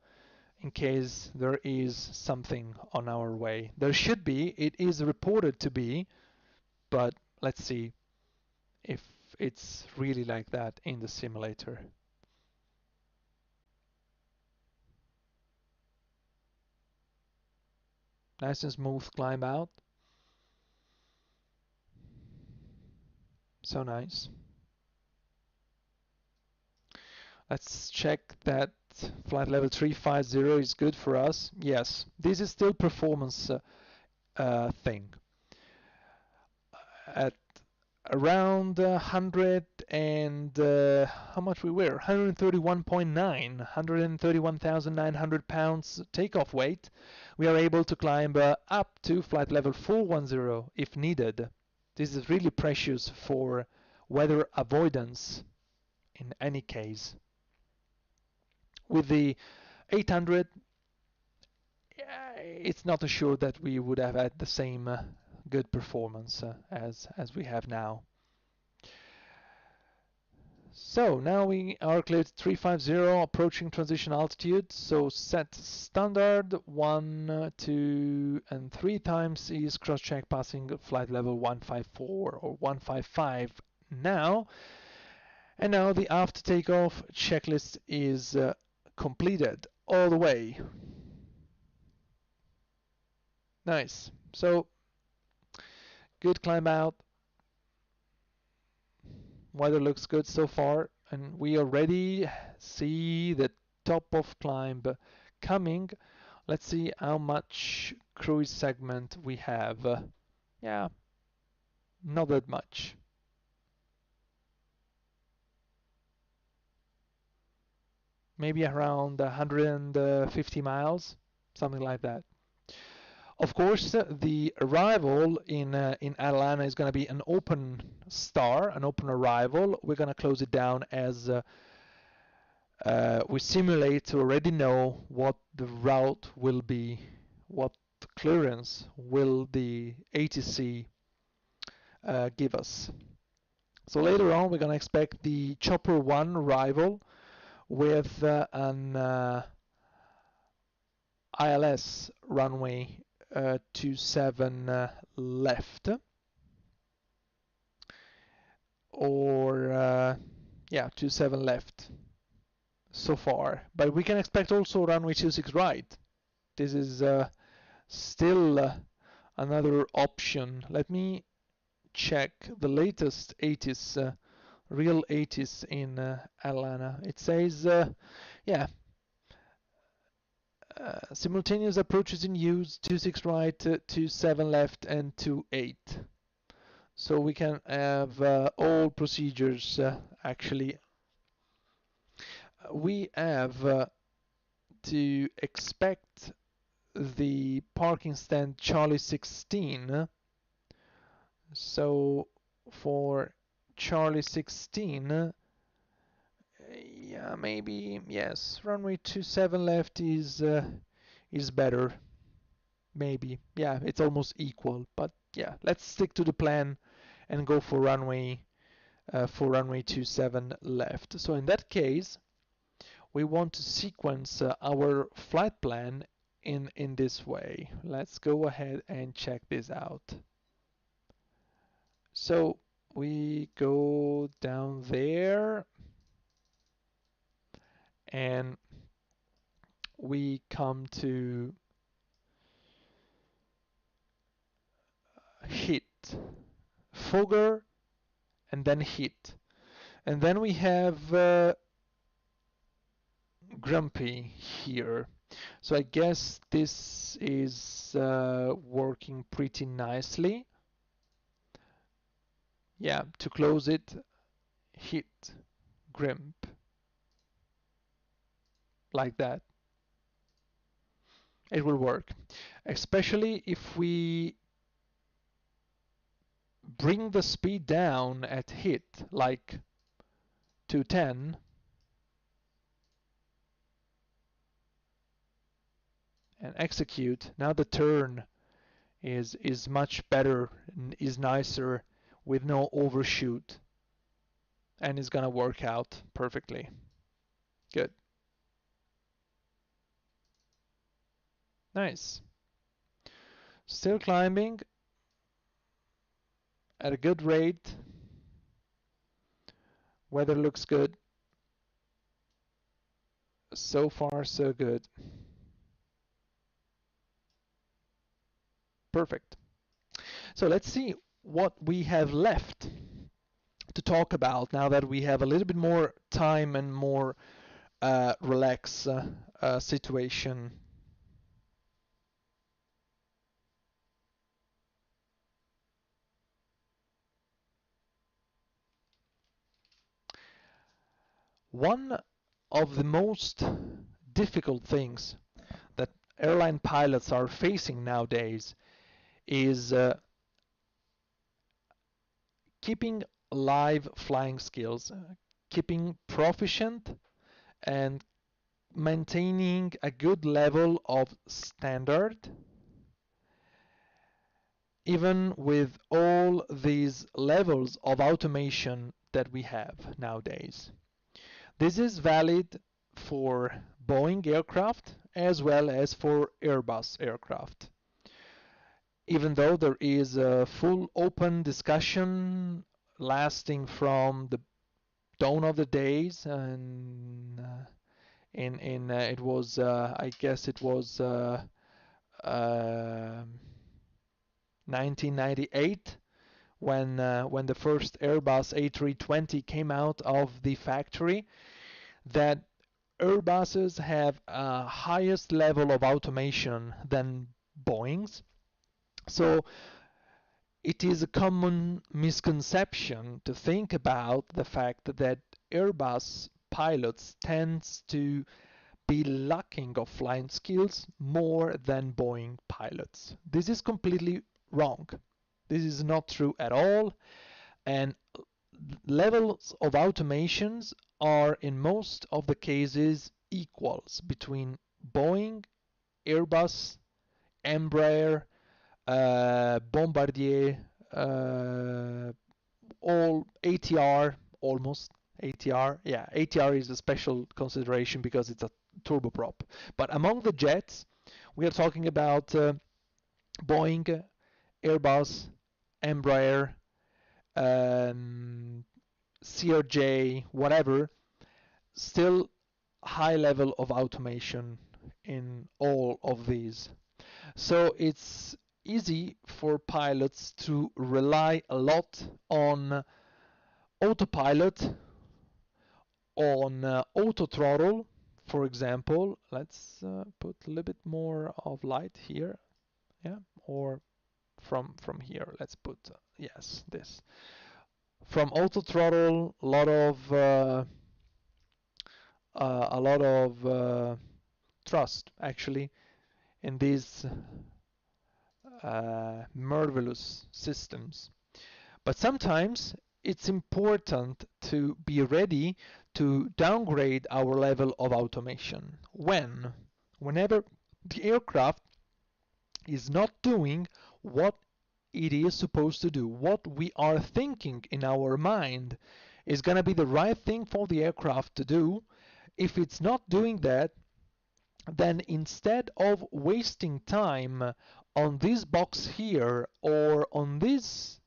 in case there is something on our way. There should be, it is reported to be, but let's see if it's really like that in the simulator. Nice and smooth climb out. So nice. Let's check that flight level 350 is good for us. Yes, this is still performance thing. At around 100 and how much we were? 131.9, 131,900 pounds takeoff weight. We are able to climb up to flight level 410 if needed. This is really precious for weather avoidance in any case. With the 800, it's not assured that we would have had the same good performance as we have now. So now we are cleared 350, approaching transition altitude. So set standard 1, 2, and 3 times is cross-check passing flight level 154 or 155 now. And now the after takeoff checklist is completed all the way. Nice. So good climb out. Weather looks good so far, and we already see the top of climb coming. Let's see how much cruise segment we have. Yeah, not that much. Maybe around 150 miles, something like that. Of course, the arrival in Atalanta is going to be an open star, an open arrival. We're going to close it down as we simulate to already know what the route will be, what clearance will the ATC give us. So later on, we're going to expect the Chopper 1 arrival with an ILS runway 27 left, or yeah, 27 left so far. But we can expect also runway 26 right. This is still another option. Let me check the latest ATIS, real ATIS in Atlanta. It says, yeah, simultaneous approaches in use, 26 right, 27 left, and 28. So we can have all procedures actually. We have to expect the parking stand Charlie 16. So for Charlie 16, yeah, maybe yes, runway 27 left is better. Maybe, yeah, it's almost equal. But yeah, let's stick to the plan and go for runway 27 left. So in that case, we want to sequence our flight plan in this way. Let's go ahead and check this out. So we go down there and we come to hit fogger, and then hit. And then we have grumpy here. So I guess this is working pretty nicely. Yeah, to close it, hit grimp, like that. It will work, especially if we bring the speed down at hit, like 210, and execute. Now the turn is much better, is nicer, with no overshoot, and is gonna work out perfectly. Good. Nice. Still climbing at a good rate. Weather looks good. So far, so good. Perfect. So let's see what we have left to talk about now that we have a little bit more time and more relaxed situation. One of the most difficult things that airline pilots are facing nowadays is keeping live flying skills, keeping proficient, and maintaining a good level of standard, even with all these levels of automation that we have nowadays. This is valid for Boeing aircraft as well as for Airbus aircraft. Even though there is a full open discussion lasting from the dawn of the days, and it was I guess it was 1998 when the first Airbus A320 came out of the factory, that Airbuses have a highest level of automation than Boeing's. So it is a common misconception to think about the fact that Airbus pilots tends to be lacking of flying skills more than Boeing pilots. This is completely wrong. This is not true at all, and levels of automations are in most of the cases equals between Boeing, Airbus, Embraer, Bombardier, all ATR, almost ATR. Yeah, ATR is a special consideration because it's a turboprop. But among the jets, we are talking about Boeing, Airbus, Embraer, CRJ, whatever. Still high level of automation in all of these. So it's easy for pilots to rely a lot on autopilot, on auto throttle, for example. Let's put a little bit more of light here, yeah, or from here. Let's put yes, this. From auto throttle, a lot of trust actually in these marvelous systems. But sometimes it's important to be ready to downgrade our level of automation. Whenever the aircraft is not doing what it is supposed to do, what we are thinking in our mind is going to be the right thing for the aircraft to do. If it's not doing that, then instead of wasting time on this box here or on these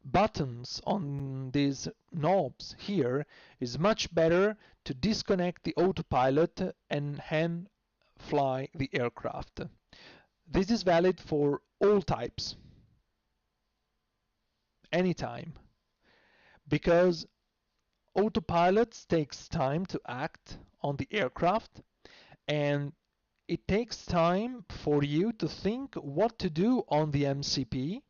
buttons, on these knobs here, is much better to disconnect the autopilot and hand fly the aircraft. This is valid for all types. anytime, because autopilot takes time to act on the aircraft, and it takes time for you to think what to do on the MCP.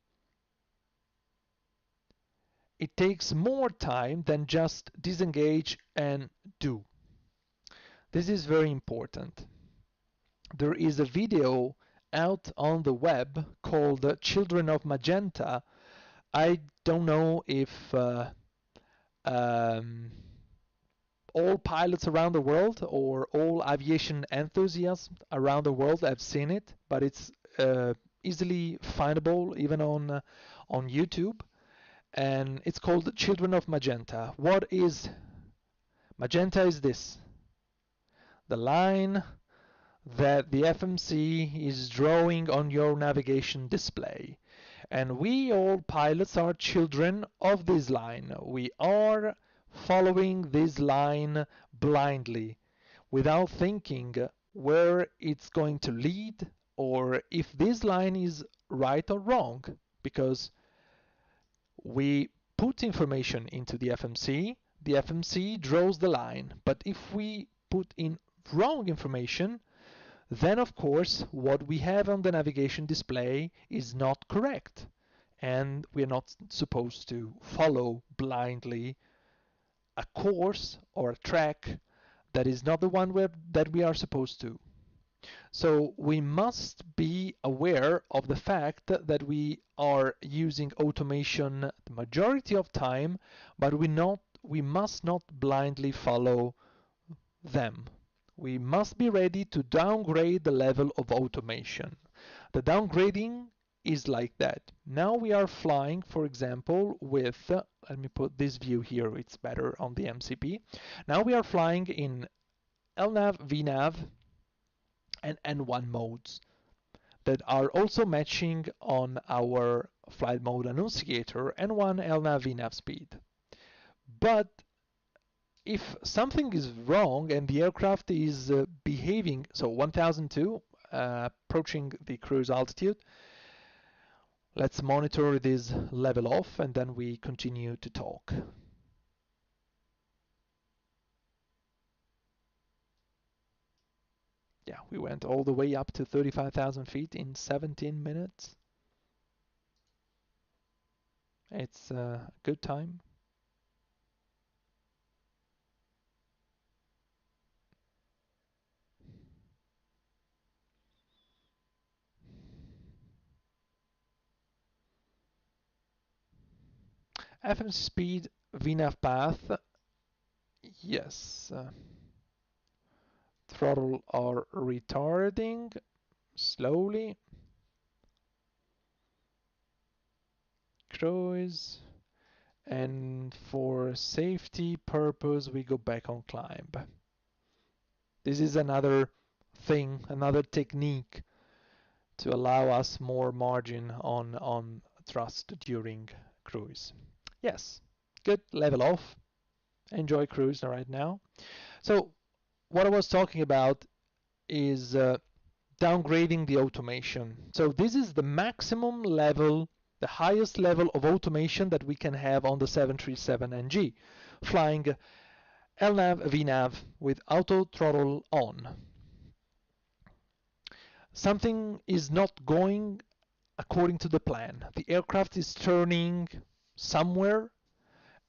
It takes more time than just disengage and do. This is very important. There is a video out on the web called Children of Magenta. I don't know if um, all pilots around the world or all aviation enthusiasts around the world have seen it, but it's easily findable even on YouTube, and it's called Children of Magenta. What is magenta? Is this the line that the FMC is drawing on your navigation display? And we all pilots are children of this line. We are following this line blindly without thinking where it's going to lead or if this line is right or wrong, because we put information into the FMC draws the line. But if we put in wrong information, then of course what we have on the navigation display is not correct, and we're not supposed to follow blindly a course or a track that is not the one that we are supposed to. So we must be aware of the fact that we are using automation the majority of time, but we must not blindly follow them. We must be ready to downgrade the level of automation. The downgrading is like that. Now we are flying, for example, with, let me put this view here, it's better on the MCP. Now we are flying in LNAV, VNAV, and N1 modes that are also matching on our flight mode annunciator, N1, LNAV, VNAV speed. But if something is wrong and the aircraft is behaving, so 1002, approaching the cruise altitude, let's monitor this level off and then we continue to talk. Yeah, we went all the way up to 35,000 feet in 17 minutes. It's a good time. FM speed, VNAV path, yes. Throttle are retarding slowly. Cruise, and for safety purpose we go back on climb. This is another thing, another technique to allow us more margin on thrust during cruise. Yes, good, level off, enjoy cruise right now. So what I was talking about is downgrading the automation. So this is the maximum level, the highest level of automation that we can have on the 737NG, flying LNAV, VNAV with auto throttle on. Something is not going according to the plan. The aircraft is turning somewhere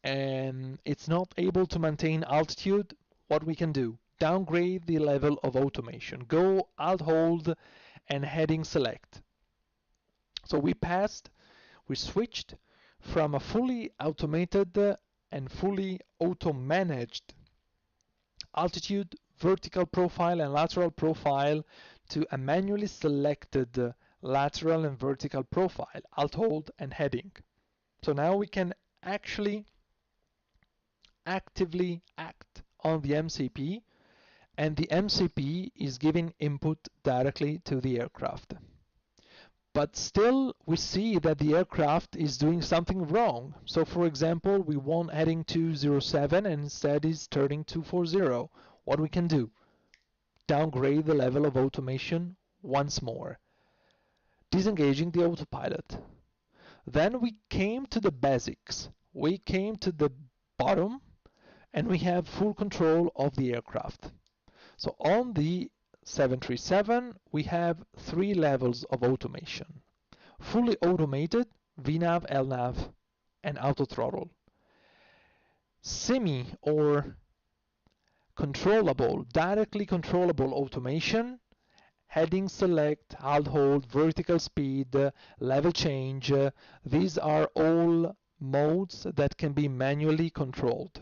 and it's not able to maintain altitude. What we can do? Downgrade the level of automation. Go alt hold and heading select. So we switched from a fully automated and fully auto-managed altitude, vertical profile and lateral profile to a manually selected lateral and vertical profile, alt hold and heading. So now we can actually actively act on the MCP, and the MCP is giving input directly to the aircraft. But still we see that the aircraft is doing something wrong. So for example, we want heading 207 and instead is turning 240. What we can do? Downgrade the level of automation once more. Disengaging the autopilot. Then we came to the basics. We came to the bottom, and we have full control of the aircraft. So on the 737, we have 3 levels of automation. Fully automated, VNAV, LNAV, and auto throttle. Semi or controllable, directly controllable automation, heading select, hold, vertical speed, level change, these are all modes that can be manually controlled.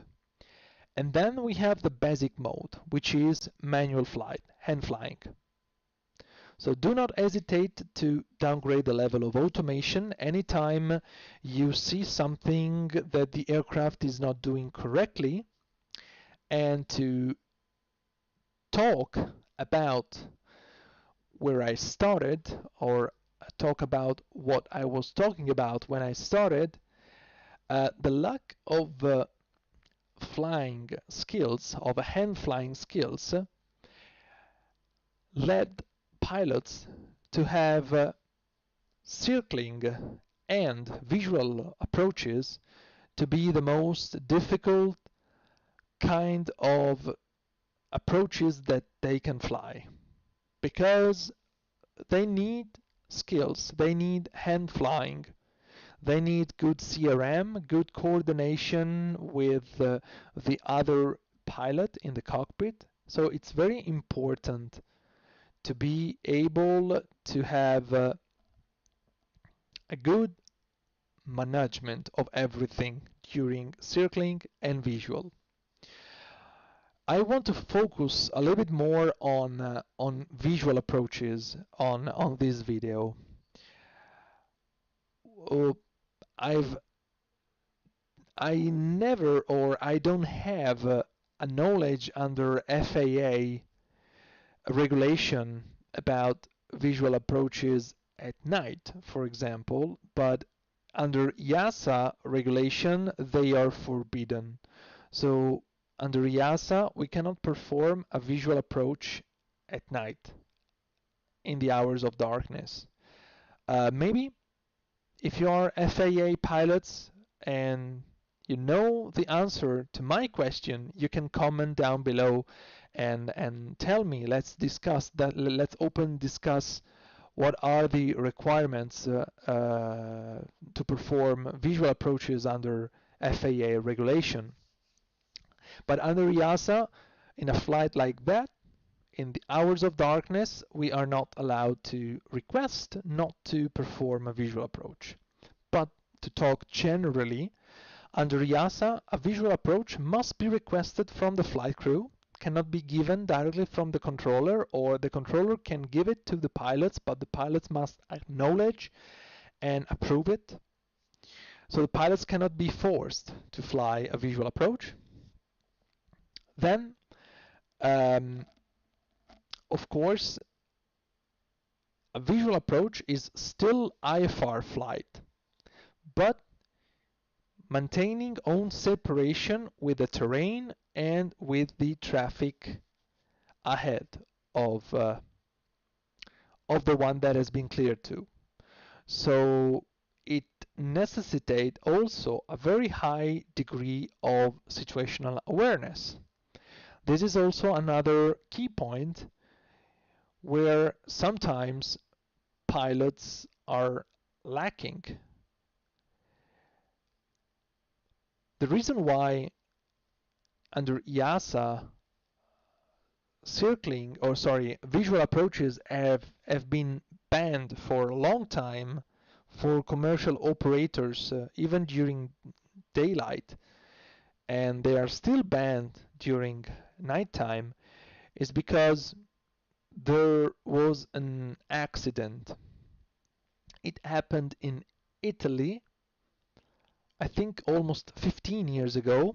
And then we have the basic mode, which is manual flight, hand flying. So do not hesitate to downgrade the level of automation anytime you see something that the aircraft is not doing correctly, and to talk about where I started, or talk about what I was talking about when I started. The lack of flying skills, of hand flying skills, led pilots to have circling and visual approaches to be the most difficult kind of approaches that they can fly, because they need skills, they need hand flying, they need good CRM, good coordination with the other pilot in the cockpit. So it's very important to be able to have a good management of everything during circling and visual. I want to focus a little bit more on visual approaches on this video. I never, or I don't have a knowledge under FAA regulation about visual approaches at night, for example, but under EASA regulation they are forbidden. So under EASA we cannot perform a visual approach at night in the hours of darkness. Maybe if you are FAA pilots and you know the answer to my question, you can comment down below and tell me. Let's discuss that. Let's discuss what are the requirements to perform visual approaches under FAA regulation. But under EASA, in a flight like that, in the hours of darkness, we are not allowed to request not to perform a visual approach. But to talk generally, under EASA, a visual approach must be requested from the flight crew, cannot be given directly from the controller, or the controller can give it to the pilots, but the pilots must acknowledge and approve it. So the pilots cannot be forced to fly a visual approach. Then, of course, a visual approach is still IFR flight, but maintaining own separation with the terrain and with the traffic ahead of the one that has been cleared to. So it necessitates also a very high degree of situational awareness. This is also another key point where sometimes pilots are lacking. The reason why under EASA visual approaches have been banned for a long time for commercial operators, even during daylight, and they are still banned during nighttime, is because there was an accident. It happened in Italy, I think almost 15 years ago,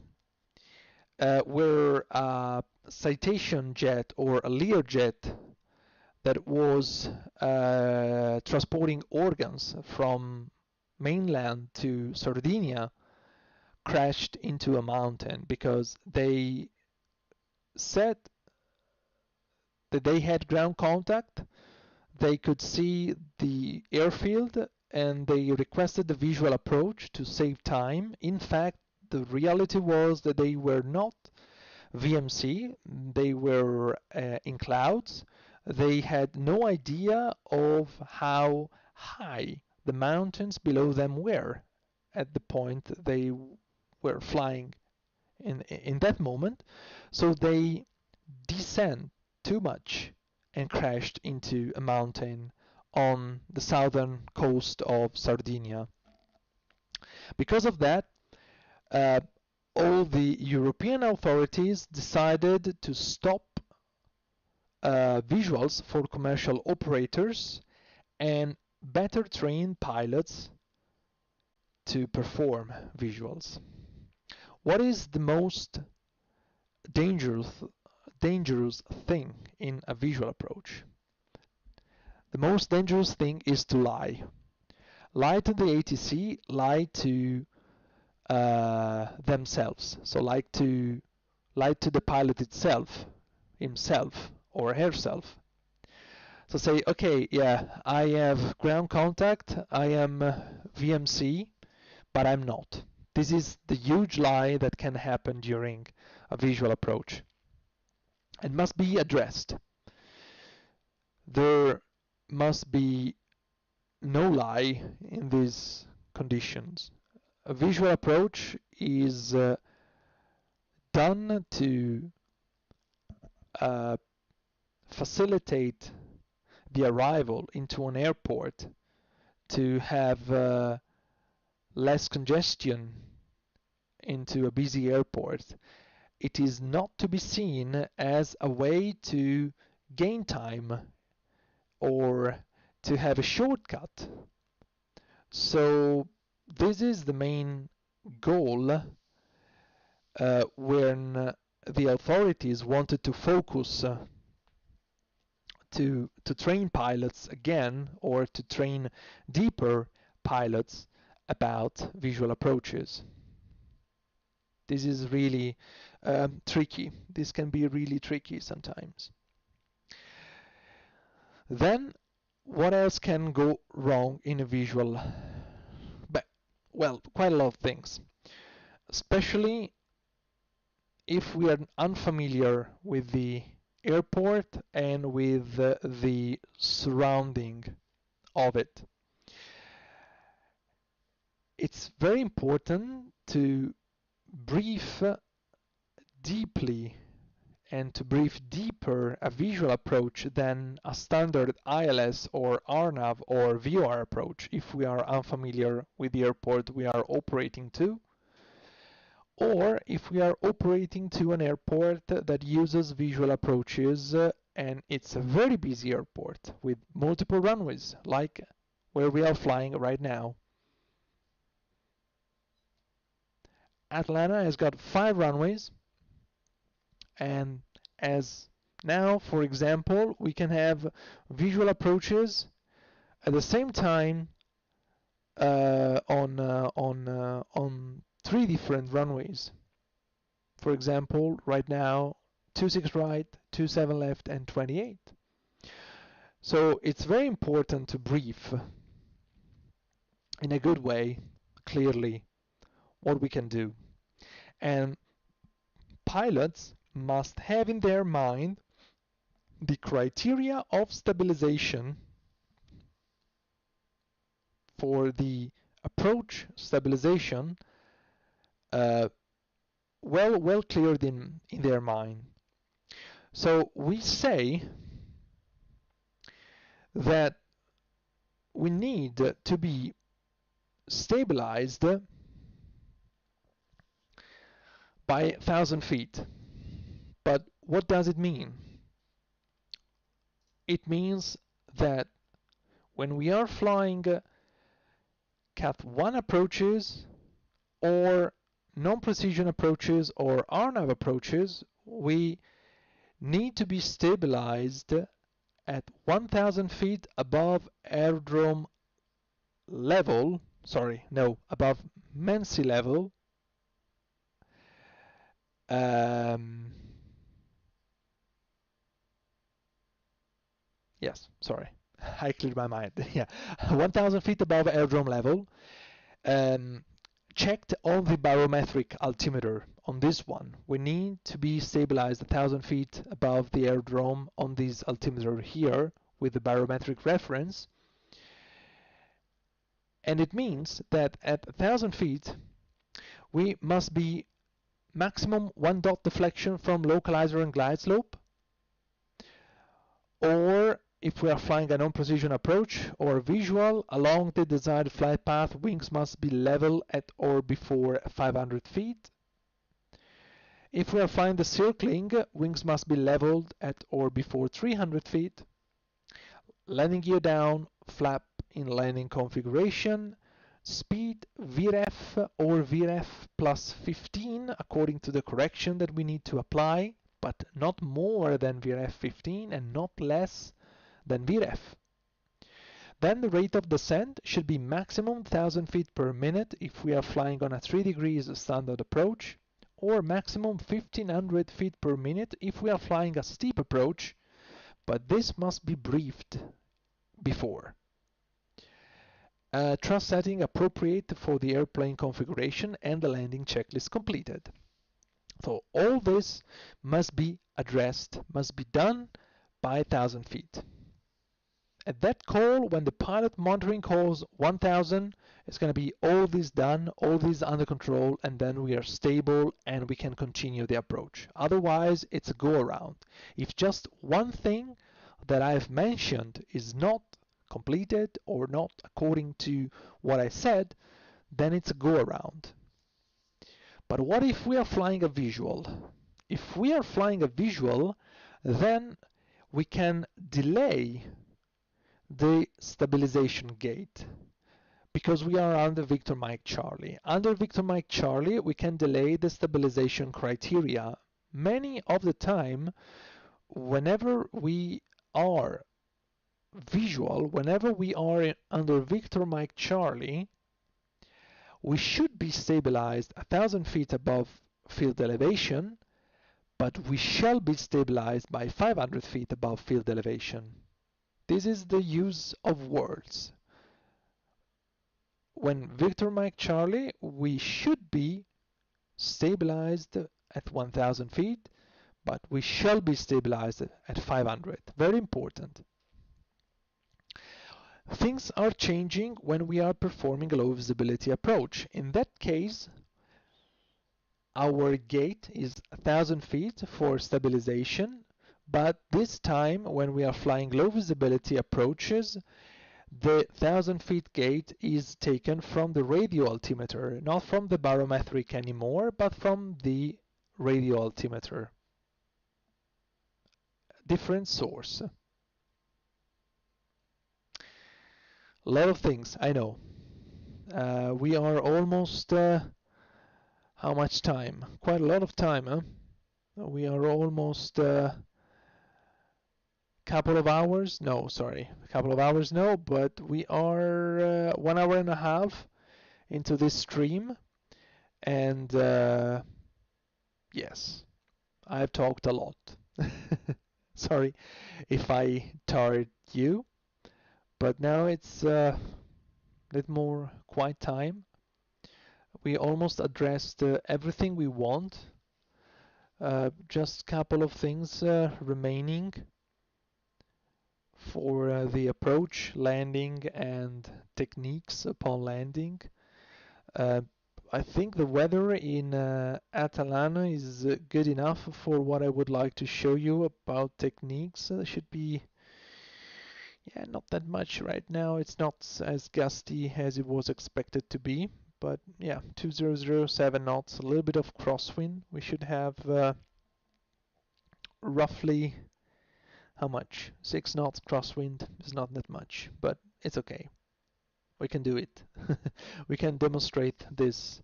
where a Citation jet or a Learjet that was transporting organs from mainland to Sardinia crashed into a mountain because they said that they had ground contact. They could see the airfield and they requested the visual approach to save time. In fact, the reality was that they were not VMC, they were in clouds. They had no idea of how high the mountains below them were at the point they were flying in that moment. So they descend too much and crashed into a mountain on the southern coast of Sardinia. Because of that, uh, all the European authorities decided to stop visuals for commercial operators and better train pilots to perform visuals. What is the most dangerous thing in a visual approach? The most dangerous thing is to lie. Lie to the ATC, lie to themselves. So lie to the pilot himself or herself. So say, okay, yeah, I have ground contact, I am VMC, but I'm not. This is the huge lie that can happen during a visual approach and must be addressed. There must be no lie in these conditions. A visual approach is done to facilitate the arrival into an airport, to have less congestion into a busy airport. It is not to be seen as a way to gain time or to have a shortcut. So this is the main goal when the authorities wanted to focus to train pilots again, or to train deeper pilots about visual approaches. This is really tricky. This can be really tricky sometimes. Then, what else can go wrong in a visual? Well, quite a lot of things. Especially if we are unfamiliar with the airport and with the surrounding of it. It's very important to brief deeply and to brief deeper a visual approach than a standard ILS or RNAV or VOR approach if we are unfamiliar with the airport we are operating to, or if we are operating to an airport that uses visual approaches and it's a very busy airport with multiple runways, like where we are flying right now. Atlanta has got 5 runways, and as now, for example, we can have visual approaches at the same time on 3 different runways. For example, right now, 26 right, 27 left, and 28. So it's very important to brief in a good way, clearly, what we can do. And pilots must have in their mind the criteria of stabilization for the approach stabilization well cleared in their mind. So we say that we need to be stabilized by 1,000 feet. But what does it mean? It means that when we are flying Cat 1 approaches or non-precision approaches or RNAV approaches, we need to be stabilized at 1,000 feet above aerodrome level, above main sea level, yes, sorry. I cleared my mind. Yeah, 1,000 feet above airdrome level. Checked on the barometric altimeter on this one. We need to be stabilized 1,000 feet above the airdrome on this altimeter here with the barometric reference. And it means that at 1,000 feet, we must be maximum 1 dot deflection from localizer and glide slope, or if we are flying a non-precision approach or visual, along the desired flight path, wings must be level at or before 500 feet. If we are flying the circling, wings must be leveled at or before 300 feet. Landing gear down, flap in landing configuration, speed VREF or VREF plus 15 according to the correction that we need to apply, but not more than VREF 15 and not less than VREF. Then the rate of descent should be maximum 1,000 feet per minute if we are flying on a 3 degrees standard approach, or maximum 1,500 feet per minute if we are flying a steep approach, but this must be briefed before. Thrust setting appropriate for the airplane configuration and the landing checklist completed. So all this must be addressed, must be done by 1,000 feet. At that call, when the pilot monitoring calls 1,000, it's going to be all this done, all this under control, and then we are stable and we can continue the approach. Otherwise, it's a go-around. If just one thing that I've mentioned is not completed or not according to what I said, then it's a go-around. But what if we are flying a visual? If we are flying a visual, then we can delay the stabilization gate because we are under Victor Mike Charlie. Under Victor Mike Charlie, we can delay the stabilization criteria. Many of the time, whenever we are visual, whenever we are under Victor Mike Charlie, we should be stabilized 1,000 feet above field elevation, but we shall be stabilized by 500 feet above field elevation. This is the use of words. When Victor Mike Charlie, we should be stabilized at 1,000 feet, but we shall be stabilized at 500. Very important. Things are changing when we are performing a low visibility approach. In that case, our gate is 1,000 feet for stabilization, but this time when we are flying low visibility approaches, the 1,000 feet gate is taken from the radio altimeter, not from the barometric anymore, but from the radio altimeter. Different source. A lot of things, I know. We are almost, how much time? Quite a lot of time, huh? We are almost couple of hours, no, sorry, a couple of hours, no, but we are 1 hour and a half into this stream, and yes, I've talked a lot. Sorry if I tired you, but now it's a little more quiet time. We almost addressed everything we want, just a couple of things remaining for the approach, landing, and techniques upon landing. I think the weather in Atalanta is good enough for what I would like to show you about techniques. Should be, yeah, not that much right now. It's not as gusty as it was expected to be, but yeah, 2007 knots, a little bit of crosswind. We should have roughly, how much? 6 knots crosswind is not that much, but it's okay. We can do it. We can demonstrate this.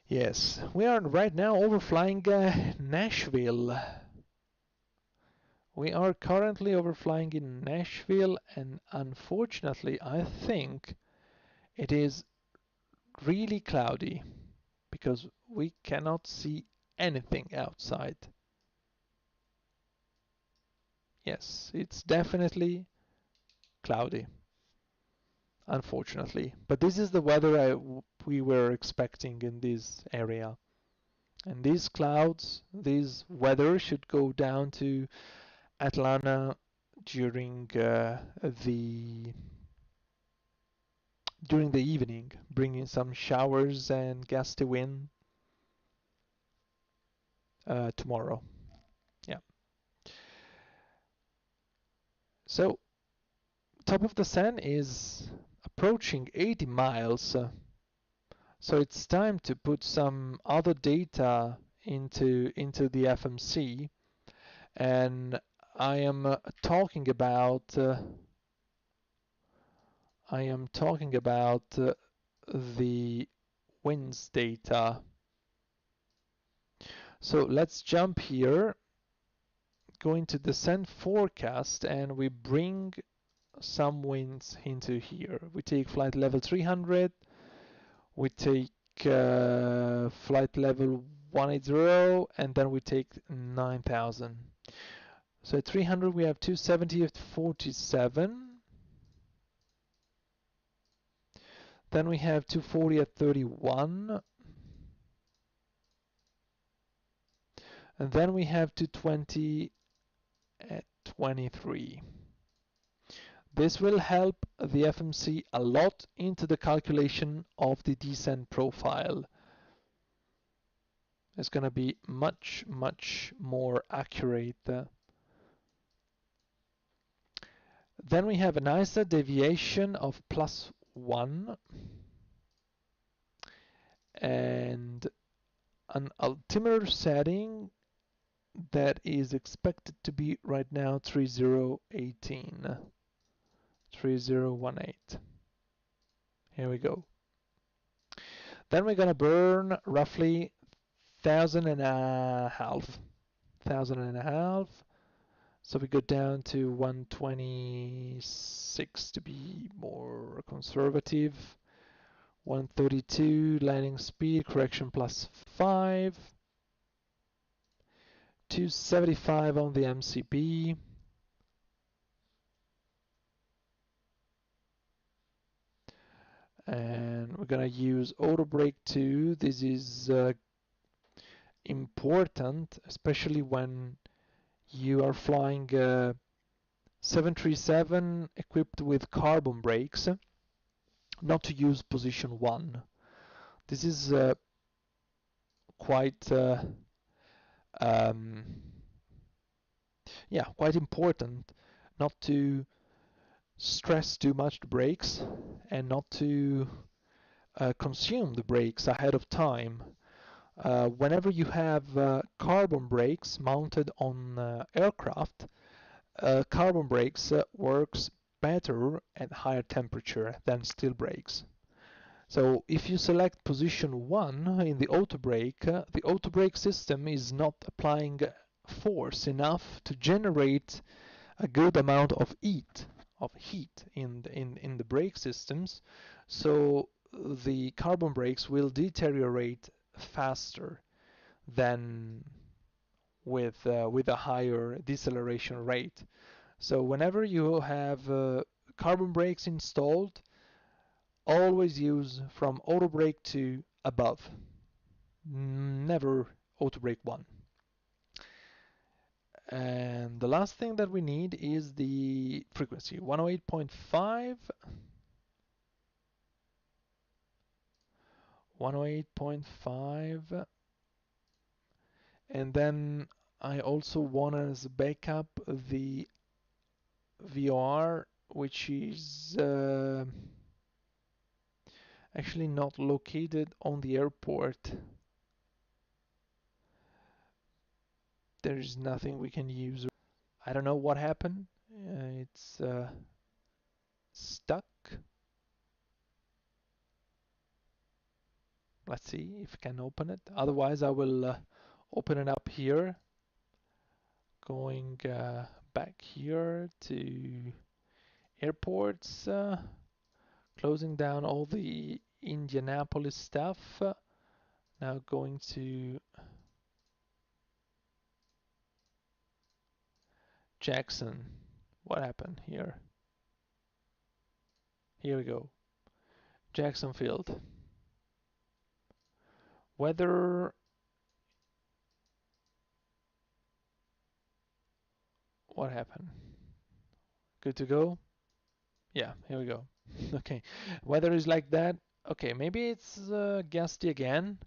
Yes, we are right now overflying Nashville. We are currently overflying in Nashville, and unfortunately, I think it is really cloudy because we cannot see anything outside. Yes, it's definitely cloudy, unfortunately. But this is the weather we were expecting in this area. And these clouds, this weather should go down to Atlanta during the evening, bringing some showers and gusty wind tomorrow. Yeah. So top of the sun is approaching 80 miles. So it's time to put some other data into the FMC, and I am talking about the winds data. So let's jump here, go into the descent forecast, and we bring some winds into here. We take flight level 300, we take flight level 180, and then we take 9,000. So at 300 we have 270 at 47. Then we have 240 at 31. And then we have 220 at 23. This will help the FMC a lot into the calculation of the descent profile. It's going to be much, much more accurate. Then we have an EASA deviation of +1 and an altimeter setting that is expected to be right now 3018. 3018. Here we go. Then we're gonna burn roughly 1,500. So we go down to 126 to be more conservative. 132 landing speed, correction +5. 275 on the MCP. And we're gonna use auto brake too. This is important, especially when you are flying 737 equipped with carbon brakes, not to use position 1. This is quite quite important, not to stress too much the brakes and not to consume the brakes ahead of time. Whenever you have carbon brakes mounted on aircraft, carbon brakes works better at higher temperature than steel brakes. So if you select position 1 in the auto brake, the auto brake system is not applying force enough to generate a good amount of heat in the brake systems, so the carbon brakes will deteriorate faster than with a higher deceleration rate. So whenever you have carbon brakes installed, always use from auto brake to above, never auto brake 1. And the last thing that we need is the frequency, 108.5. 108.5. And then I also want as backup the VOR, which is actually not located on the airport. There is nothing we can use. I don't know what happened. It's stuck. Let's see if I can open it. Otherwise, I will open it up here. Going back here to airports. Closing down all the Indianapolis stuff. Now going to Jackson. What happened here? Here we go. Jacksonville. Weather. What happened? Good to go? Yeah, here we go. Okay, weather is like that. Okay, maybe it's gusty again,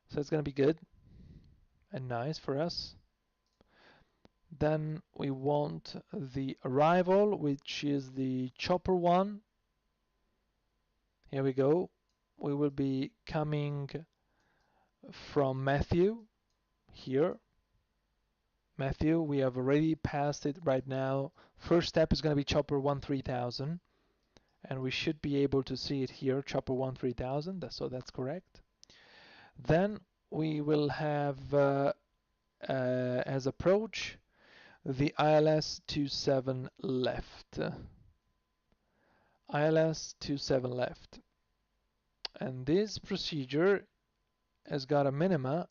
so it's gonna be good and nice for us. Then we want the arrival, which is the chopper one. Here we go. We will be coming from Matthew here. Matthew, we have already passed it right now. First step is going to be chopper 13000, and we should be able to see it here, chopper 13000, so that's correct. Then we will have as approach the ILS 27 left. ILS 27 left. And this procedure has got a minima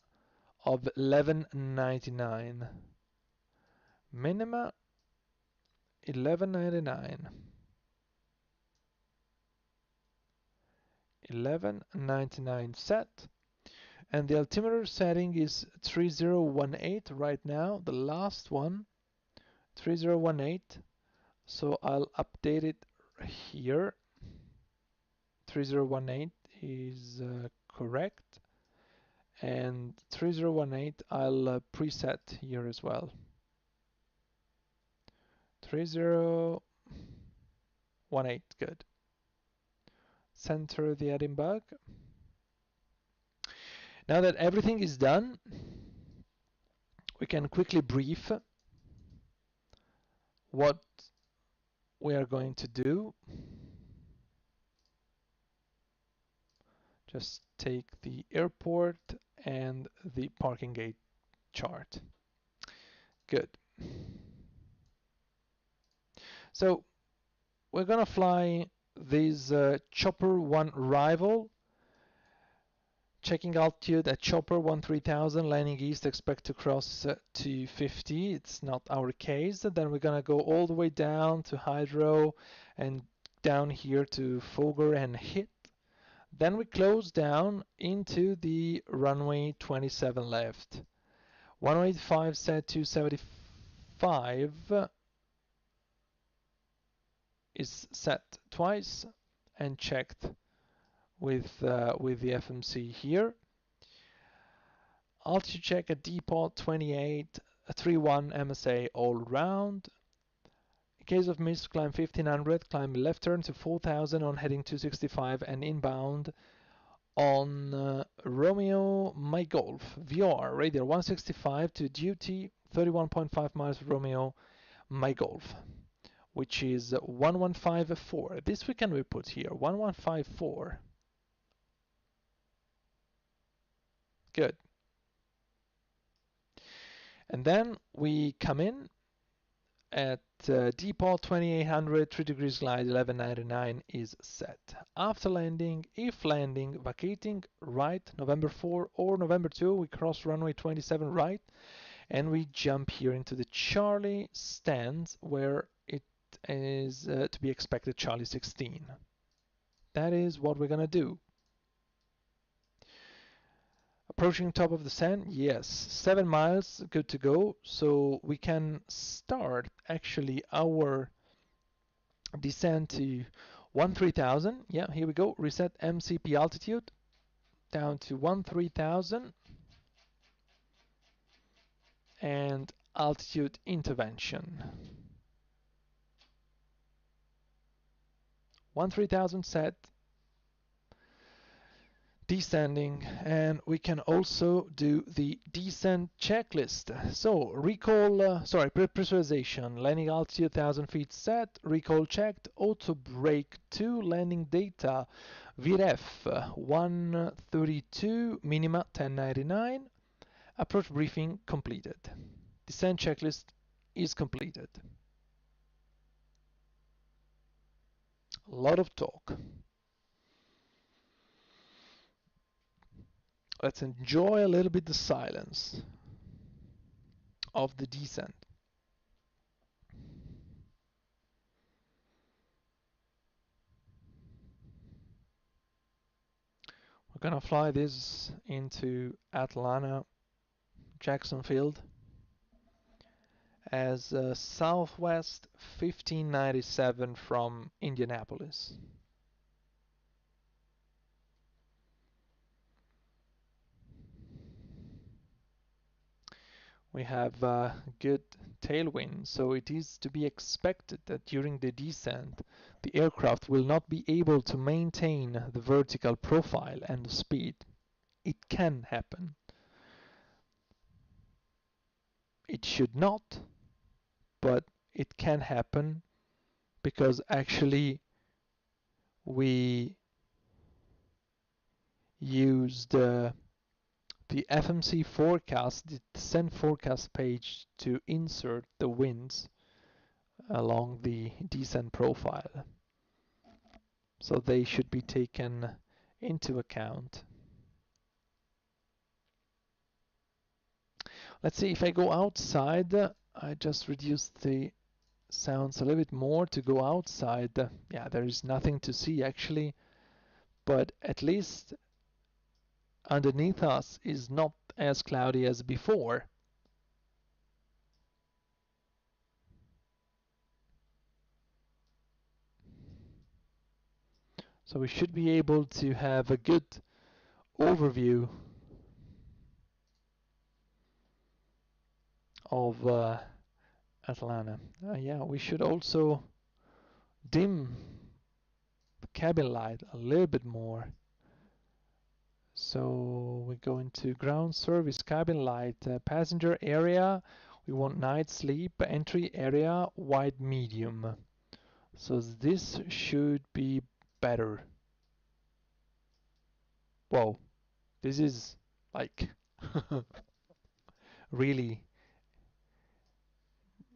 of 1199. Minima 1199. 1199 set. And the altimeter setting is 3018 right now, the last one, 3018. So I'll update it here. 3018 is correct. And 3018 I'll preset here as well. 3018, good. Center the Edinburgh. Now that everything is done, we can quickly brief what we are going to do. Just take the airport and the parking gate chart. Good. So we're gonna fly this chopper 1 arrival, checking altitude at chopper 13000, landing east, expect to cross 250. It's not our case. Then we're gonna go all the way down to Hydro and down here to Fogger and hit. Then we close down into the runway 27 left. 185 set 275 is set twice and checked with the FMC here. Altitude check at depot 28, 31 MSA all round. In case of miss, climb 1500, climb left turn to 4000 on heading 265 and inbound on Romeo My Golf VR radar 165 to duty 31.5 miles Romeo My Golf, which is 1154. This we can put here 1154. Good. And then we come in at depot 2800, 3 degrees glide 1199 is set. After landing, if landing, vacating right November 4 or November 2, we cross runway 27 right and we jump here into the Charlie stand where it is to be expected Charlie 16. That is what we're gonna do. Approaching top of the sand, yes, 7 miles, good to go. So we can start actually our descent to 13,000. Yeah, here we go. Reset MCP altitude down to 13,000 and altitude intervention. 13,000 set. Descending, and we can also do the descent checklist. So recall, pressurization, landing altitude 1000 feet set, recall checked, auto brake 2, landing data, VREF 132, minima 1099, approach briefing completed. Descent checklist is completed. A lot of talk. Let's enjoy a little bit the silence of the descent. We're gonna fly this into Atlanta, Jackson Field as Southwest 1597 from Indianapolis. We have good tailwind, so it is to be expected that during the descent the aircraft will not be able to maintain the vertical profile and the speed. It can happen. It should not, but it can happen because actually we used the FMC forecast, the descent forecast page, to insert the winds along the descent profile. So they should be taken into account. Let's see, if I go outside, I just reduced the sounds a little bit more to go outside. Yeah, there is nothing to see actually, but at least underneath us is not as cloudy as before. So we should be able to have a good overview of Atlanta. Yeah, we should also dim the cabin light a little bit more. So we go into ground service cabin light, passenger area. We want night sleep, entry area, wide medium. So this should be better. Whoa, this is like really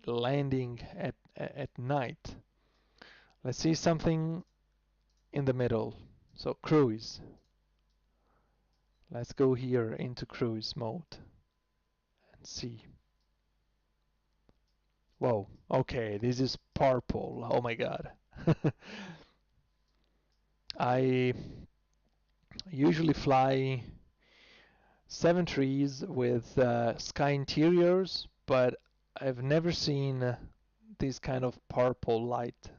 landing at night. Let's see something in the middle. So cruise. Let's go here into cruise mode and see. Whoa, okay, this is purple. Oh my god. I usually fly 7.3s with sky interiors, but I've never seen this kind of purple light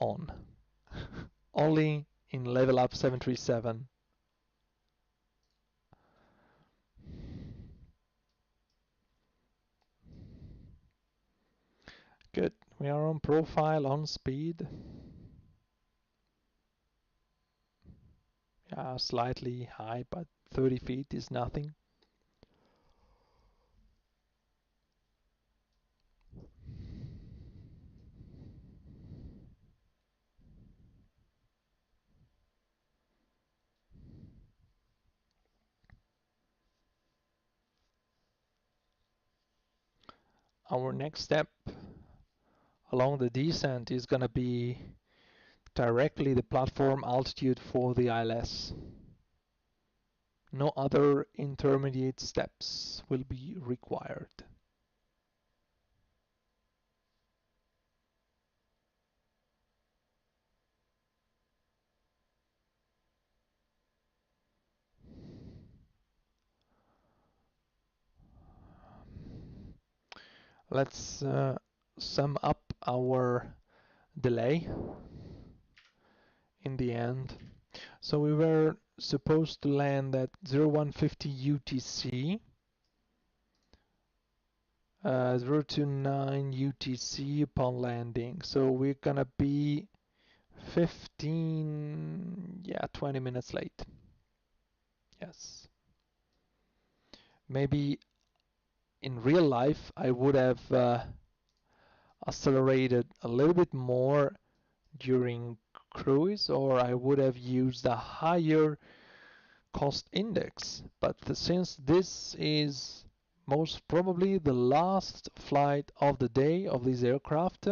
on. Only in LevelUP 737. Good, we are on profile, on speed. Yeah, slightly high, but 30 feet is nothing. Our next step along the descent is going to be directly the platform altitude for the ILS. No other intermediate steps will be required. Let's sum up our delay in the end. So we were supposed to land at 0150 UTC, 029 UTC upon landing. So we're gonna be 20 minutes late. Yes. Maybe in real life I would have accelerated a little bit more during cruise, or I would have used a higher cost index. But since this is most probably the last flight of the day of this aircraft,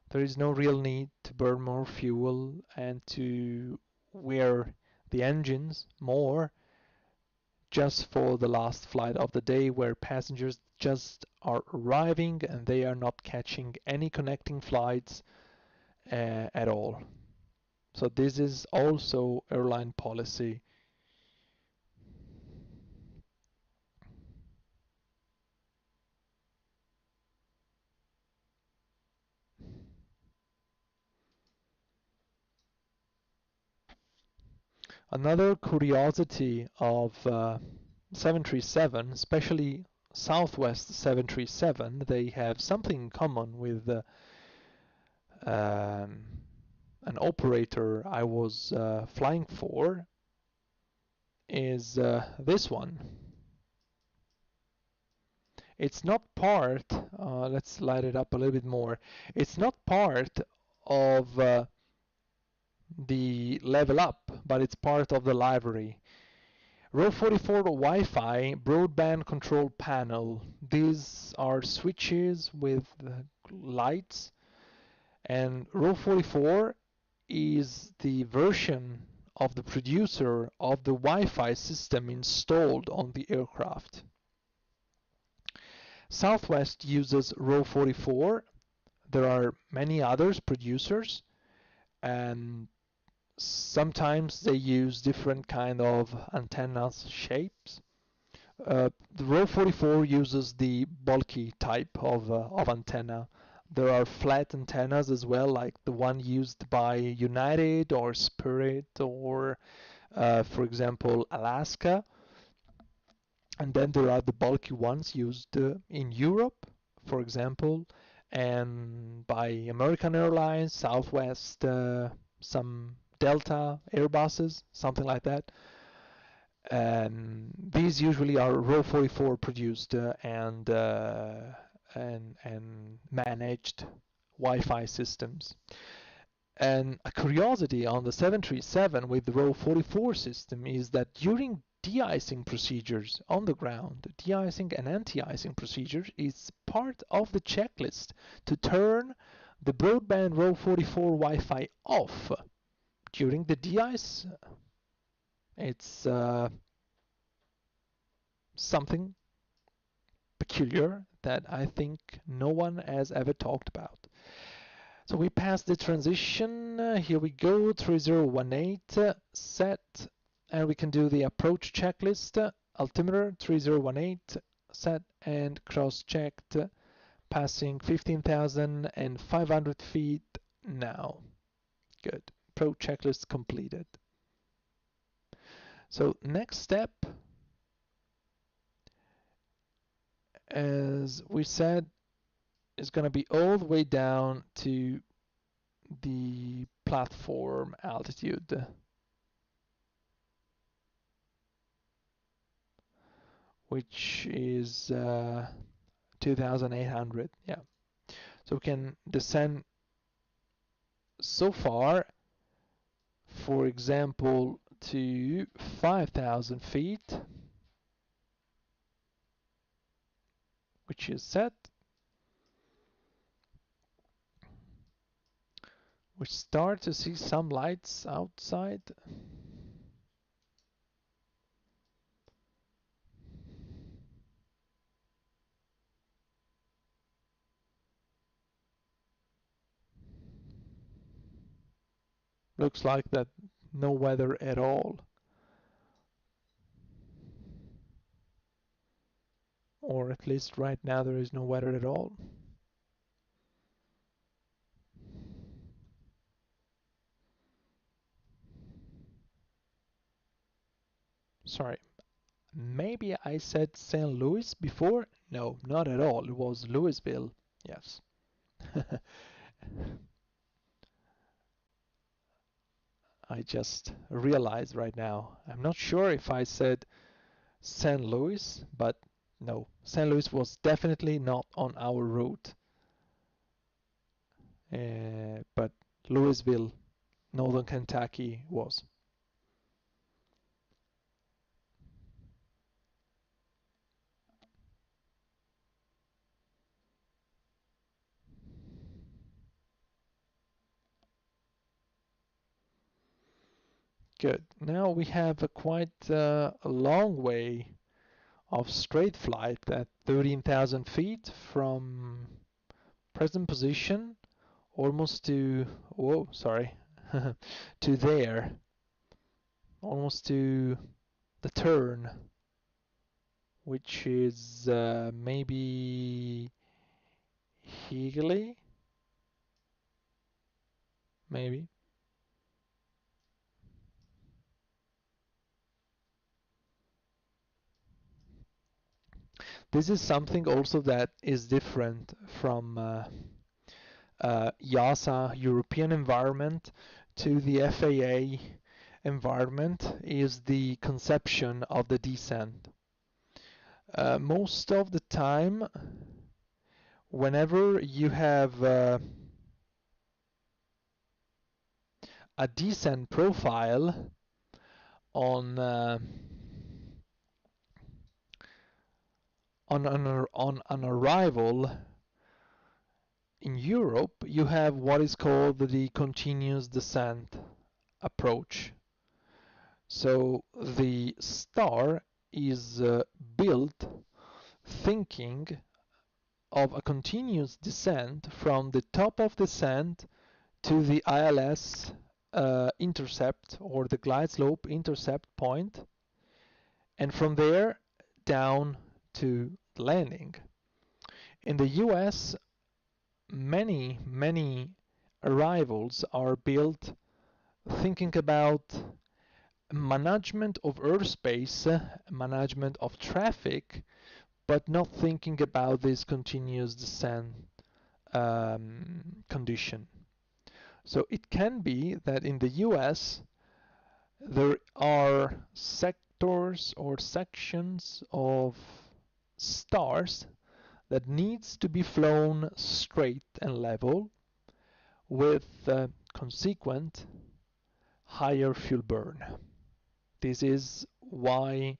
there is no real need to burn more fuel and to wear the engines more just for the last flight of the day, where passengers just are arriving and they are not catching any connecting flights at all. So this is also airline policy. Another curiosity of 737, especially Southwest 737, they have something in common with an operator I was flying for, is this one. It's not part, let's light it up a little bit more. It's not part of the LevelUP, but it's part of the library. Row 44 Wi-Fi broadband control panel. These are switches with lights, and row 44 is the version of the producer of the Wi-Fi system installed on the aircraft. Southwest uses row 44. There are many others producers, and sometimes they use different kind of antenna shapes. The row 44 uses the bulky type of antenna. There are flat antennas as well, like the one used by United or Spirit or, for example, Alaska. And then there are the bulky ones used in Europe, for example, and by American Airlines, Southwest, some Delta, Airbuses, something like that. And these usually are row 44 produced and managed Wi-Fi systems. And a curiosity on the 737 with the row 44 system is that during de-icing procedures on the ground, de-icing and anti-icing procedures is part of the checklist to turn the broadband row 44 Wi-Fi off during the de-ice. It's something peculiar that I think no one has ever talked about. So we passed the transition. Here we go, 3018 set, and we can do the approach checklist. Altimeter 3018 set and cross-checked, passing 15,500 feet now. Good. Approach checklist completed. So next step, as we said, is going to be all the way down to the platform altitude. Which is 2,800. Yeah. So we can descend so far, for example, to 5,000 feet, which is set. We start to see some lights outside. Looks like that no weather at all. Or at least right now there is no weather at all. Sorry, maybe I said St. Louis before? No, not at all. It was Louisville. Yes. I just realized right now. I'm not sure if I said St. Louis, but no. St. Louis was definitely not on our route. But Louisville, Northern Kentucky was. Good. Now we have a quite a long way of straight flight at 13,000 feet from present position almost to, whoa, sorry, to there, almost to the turn, which is maybe Higley, maybe. This is something also that is different from EASA European environment to the FAA environment, is the conception of the descent. Most of the time, whenever you have a descent profile on an arrival in Europe, you have what is called the continuous descent approach. So the star is built thinking of a continuous descent from the top of descent to the ILS intercept, or the glide slope intercept point, and from there down to landing. In the US, many arrivals are built thinking about management of airspace, management of traffic, but not thinking about this continuous descent condition. So it can be that in the US there are sectors or sections of stars that needs to be flown straight and level with consequent higher fuel burn. This is why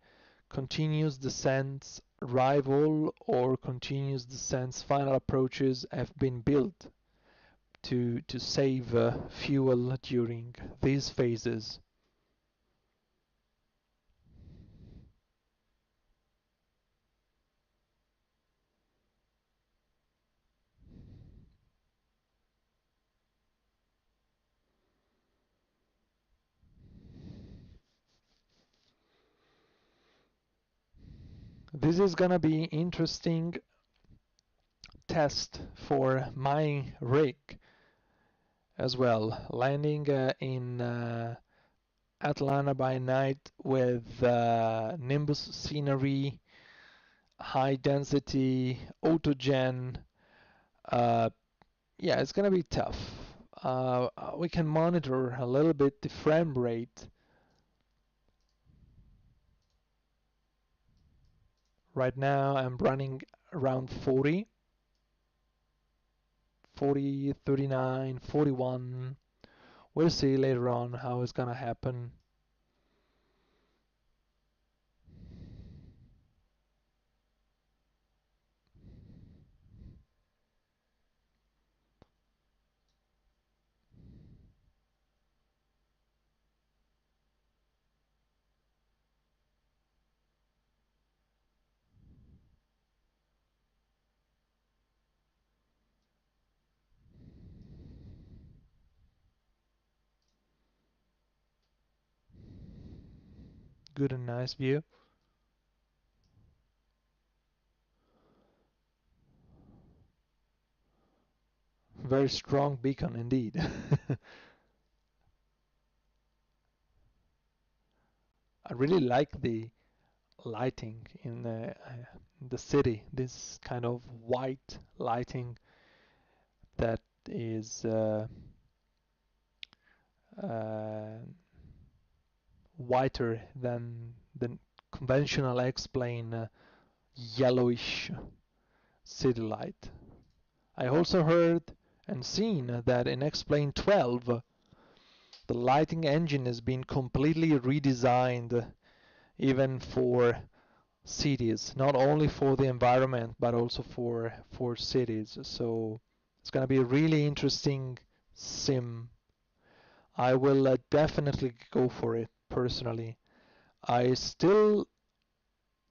continuous descents arrival or continuous descents final approaches have been built to save fuel during these phases. This is gonna be interesting test for my rig as well, landing in Atlanta by night with Nimbus scenery, high density, autogen. Yeah, it's gonna be tough. We can monitor a little bit the frame rate. Right now I'm running around 40, 39, 41. We'll see later on how it's gonna happen. Good and nice view. Very strong beacon indeed. I really like the lighting in the city. This kind of white lighting that is uh, whiter than the conventional Xplane yellowish city light. I also heard and seen that in Xplane 12 the lighting engine has been completely redesigned even for cities, not only for the environment but also for cities. So it's gonna be a really interesting sim. I will definitely go for it personally. I still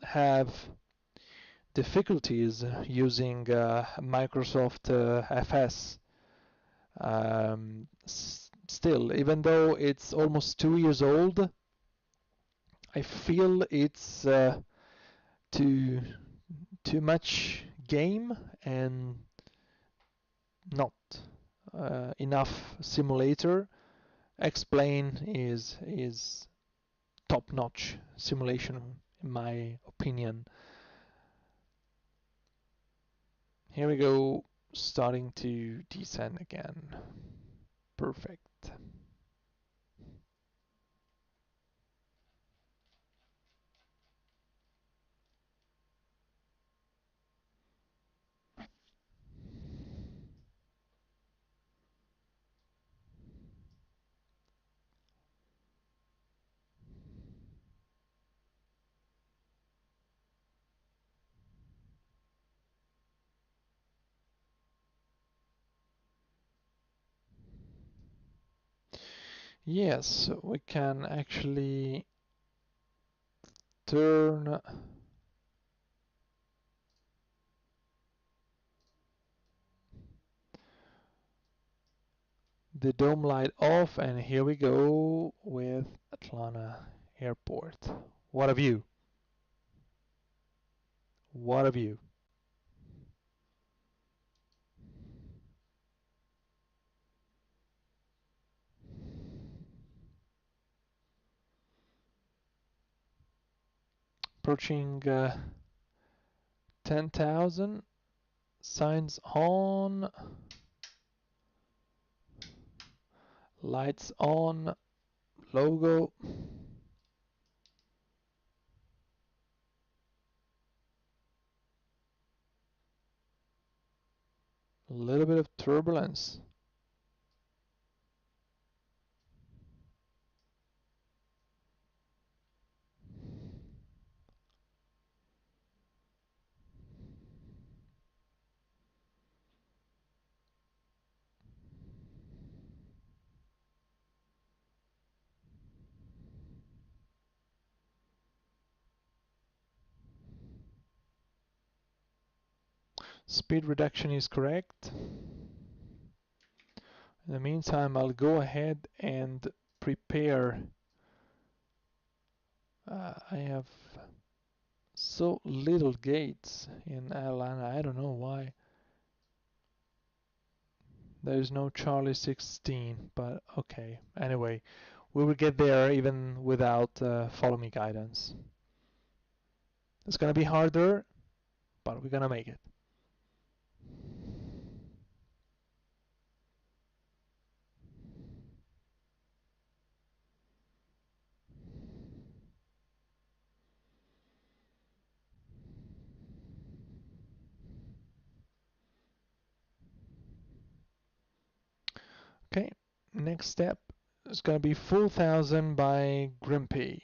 have difficulties using Microsoft FS. still, even though it's almost 2 years old, I feel it's too much game and not enough simulator. Xplane is top-notch simulation in my opinion. Here we go, starting to descend again. Perfect. Yes, we can actually turn the dome light off, and here we go with Atlanta Airport. What a view! What a view! Approaching 10,000. Signs on. Lights on. Logo. A little bit of turbulence. Speed reduction is correct. In the meantime, I'll go ahead and prepare. I have so little gates in Atlanta. I don't know why. There's no Charlie 16, but okay. Anyway, we will get there even without follow me guidance. It's gonna be harder, but we're gonna make it. Okay, next step is gonna be 4,000 by Grimpy.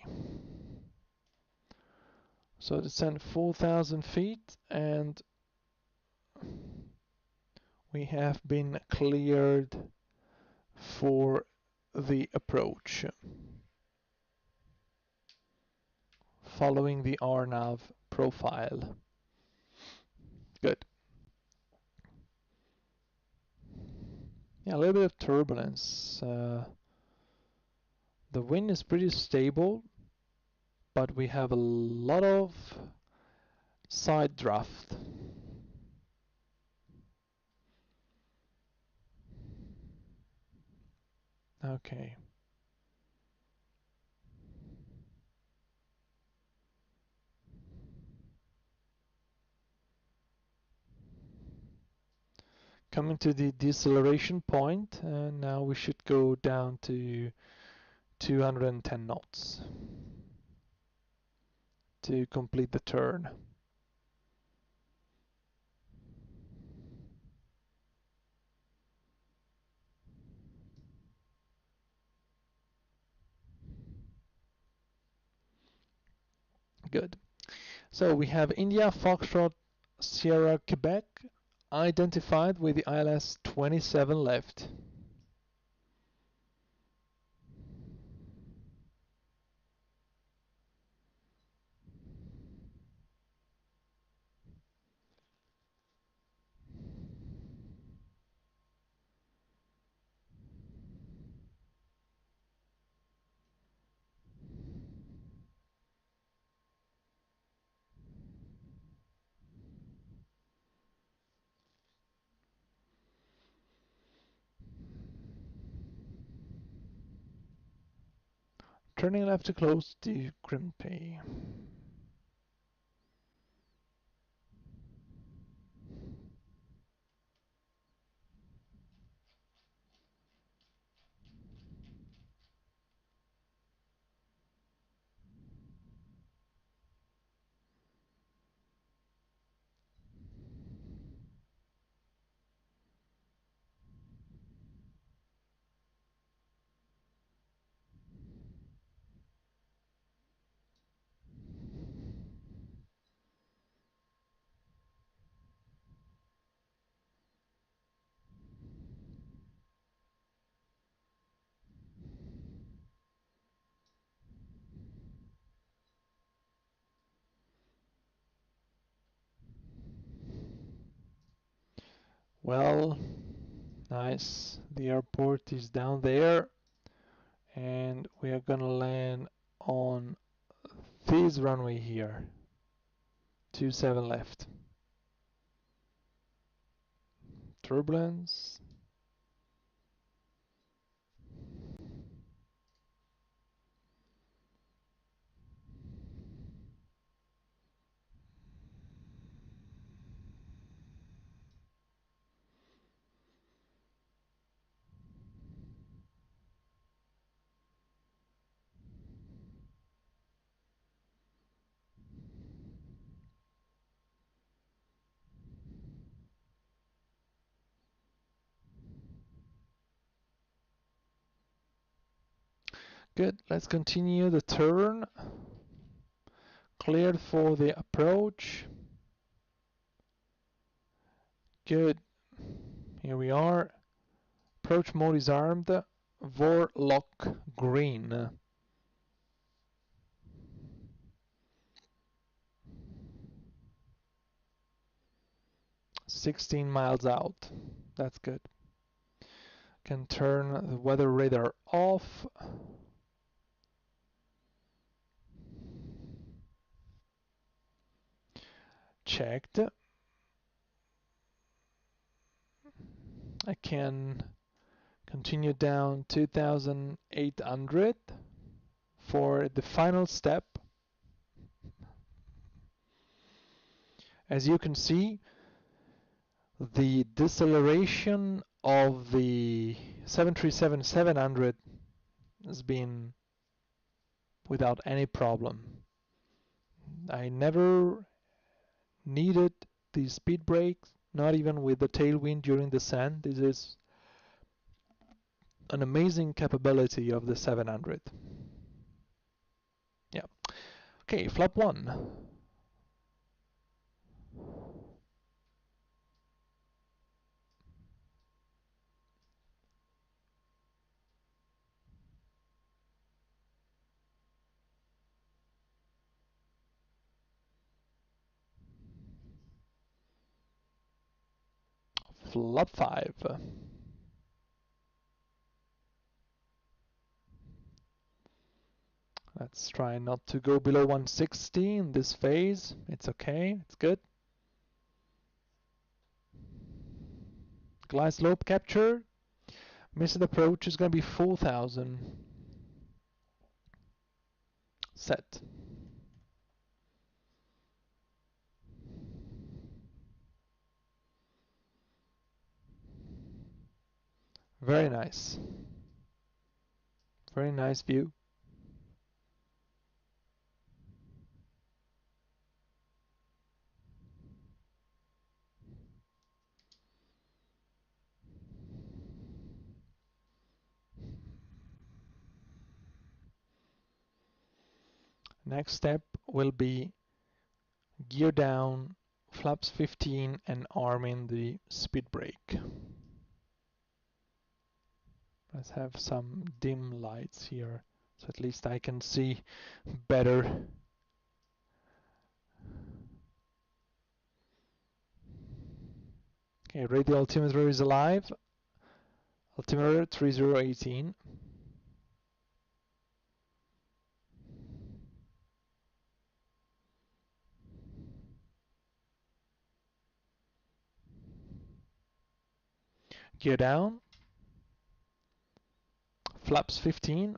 So descend 4,000 feet, and we have been cleared for the approach, following the RNAV profile. Good. Yeah, a little bit of turbulence. The wind is pretty stable, but we have a lot of side draft. Okay. Coming to the deceleration point, and now we should go down to 210 knots to complete the turn. Good. So we have India, Foxtrot, Sierra, Quebec identified with the ILS 27 left. Turning left to close the Grimpe. Well, nice. The airport is down there, and we are gonna land on this runway here. 27 left. Turbulence. Good, let's continue the turn. Cleared for the approach. Good, here we are. Approach mode is armed. VOR lock green. 16 miles out. That's good. Can turn the weather radar off. Checked. I can continue down 2,800 for the final step. As you can see, the deceleration of the 737-700 has been without any problem. I never needed the speed brakes, not even with the tailwind during descent. This is an amazing capability of the 700. Yeah. Okay, flap 1. Flap 5. Let's try not to go below 160 in this phase. It's okay, it's good. Glide slope capture. Missed approach is going to be 4,000. Set. Very nice. Very nice view. Next step will be gear down, flaps 15 and arming the speed brake. Let's have some dim lights here, so at least I can see better. Okay, radio altimeter is alive. Altimeter 3018. Gear down. Flaps 15.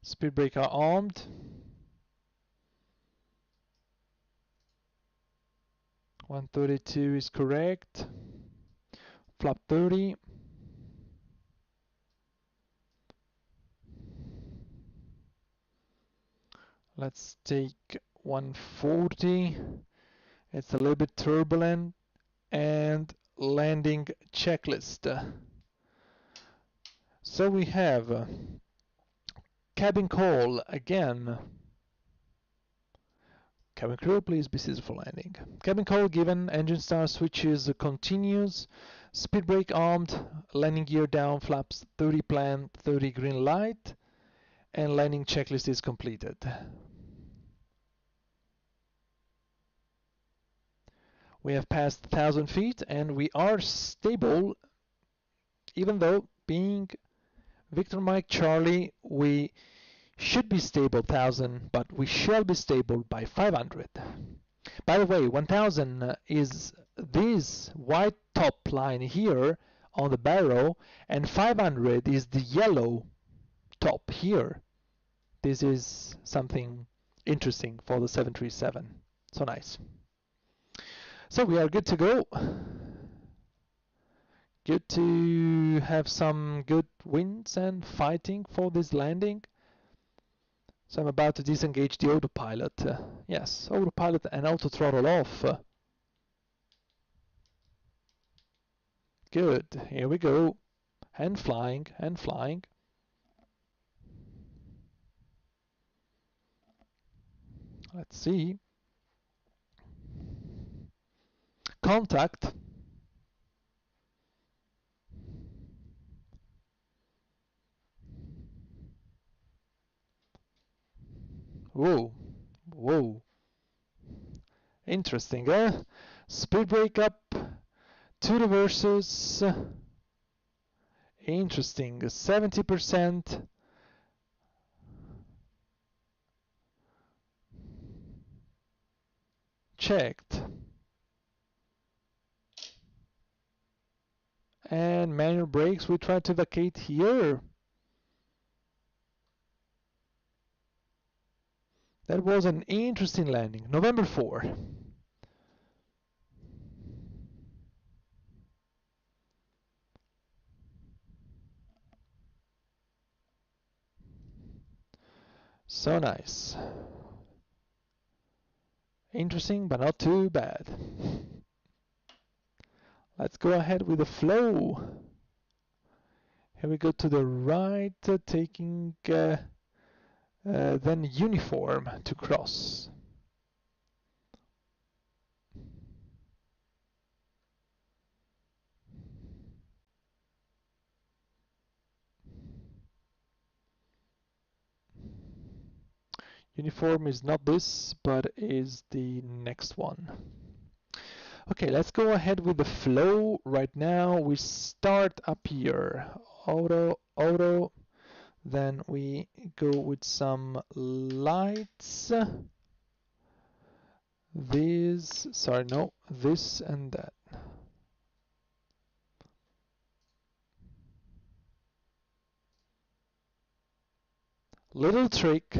Speed brake are armed. (132) is correct. Flap 30. Let's take 140. It's a little bit turbulent. And landing checklist. So we have cabin call again. Cabin crew, please be seated for landing. Cabin call given, engine start switches continues, speed brake armed, landing gear down, flaps 30 plan, 30 green light, and landing checklist is completed. We have passed 1,000 feet and we are stable, even though being Victor Mike Charlie, we should be stable 1,000, but we shall be stable by 500. By the way, 1,000 is this white top line here on the barrow, and 500 is the yellow top here. This is something interesting for the 737. So nice. So we are good to go. Good to have some good winds and fighting for this landing. So I'm about to disengage the autopilot. Yes, autopilot and auto throttle off. Good, here we go. And flying, and flying. Let's see. Contact. Whoa, whoa. Interesting, eh? Speed brake up, 2 reverses. Interesting, 70%. Checked. And manual brakes, we try to vacate here. That was an interesting landing. November 4. So nice. Interesting, but not too bad. Let's go ahead with the flow. Here we go to the right, taking then uniform to cross. Uniform is not this, but is the next one. Okay, let's go ahead with the flow. Right now we start up here. Auto, auto. Then we go with some lights. This, sorry, no, this and that. Little trick.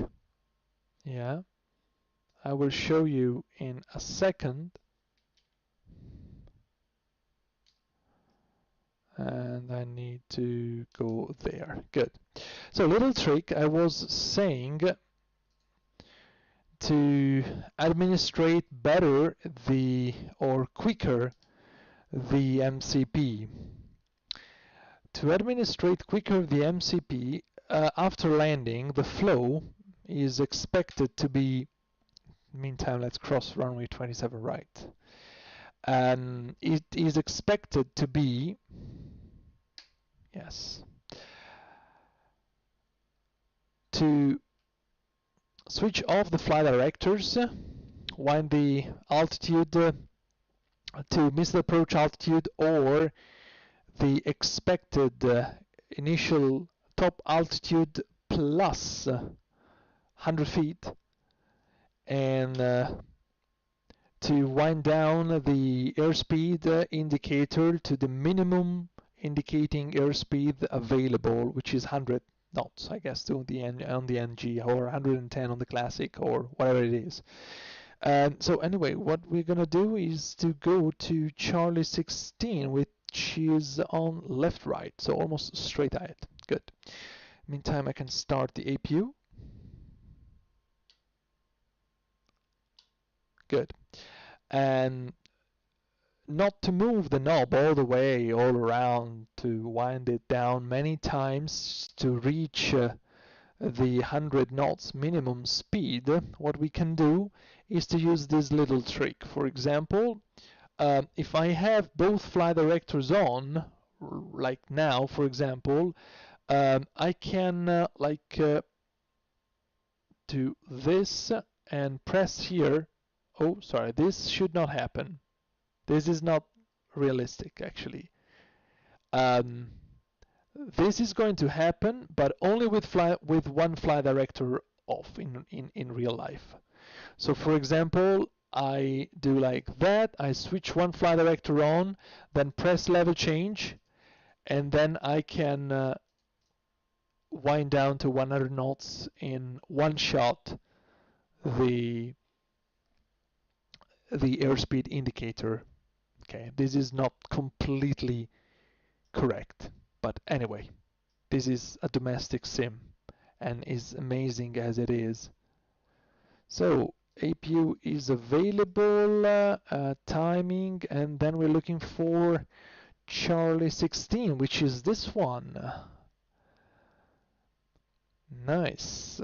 Yeah, I will show you in a second. And I need to go there. Good. So little trick, I was saying to administrate better or quicker the MCP. To administrate quicker the MCP, after landing, the flow is expected to be, meantime, let's cross runway 27 right. It is expected to be, yes, to switch off the flight directors, wind the altitude to miss the approach altitude or the expected initial top altitude plus 100 feet, and to wind down the airspeed indicator to the minimum indicating airspeed available, which is 100 knots, I guess, on the NG, or 110 on the Classic, or whatever it is. So anyway, what we're gonna do is to go to Charlie 16, which is on left right, so almost straight ahead. Good. Meantime, I can start the APU. Good. And not to move the knob all the way all around, to wind it down many times to reach the 100 knots minimum speed, what we can do is to use this little trick. For example, if I have both flight directors on, like now, for example, I can do this and press here. Oh, sorry, this should not happen. This is not realistic, actually. This is going to happen, but only with one flight director off in real life. So for example, I do like that, I switch one flight director on, then press level change, and then I can wind down to 100 knots in one shot the airspeed indicator. Okay, this is not completely correct, but anyway, this is a domestic sim and is amazing as it is. So APU is available, timing, and then we're looking for Charlie 16, which is this one. Nice.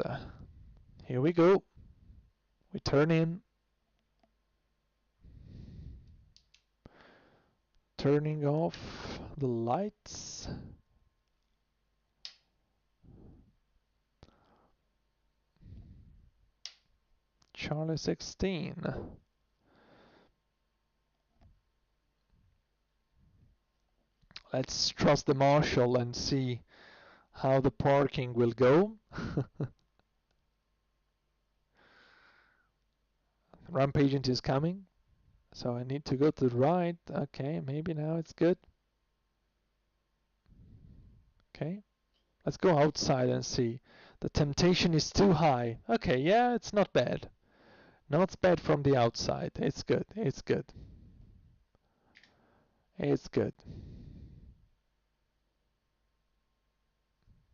Here we go. We turn in. Turning off the lights. Charlie 16. Let's trust the marshal and see how the parking will go. Ramp agent is coming. So I need to go to the right. Okay, maybe now it's good. Okay, let's go outside and see. The temptation is too high. Okay, yeah, it's not bad. Not bad from the outside. It's good. It's good. It's good.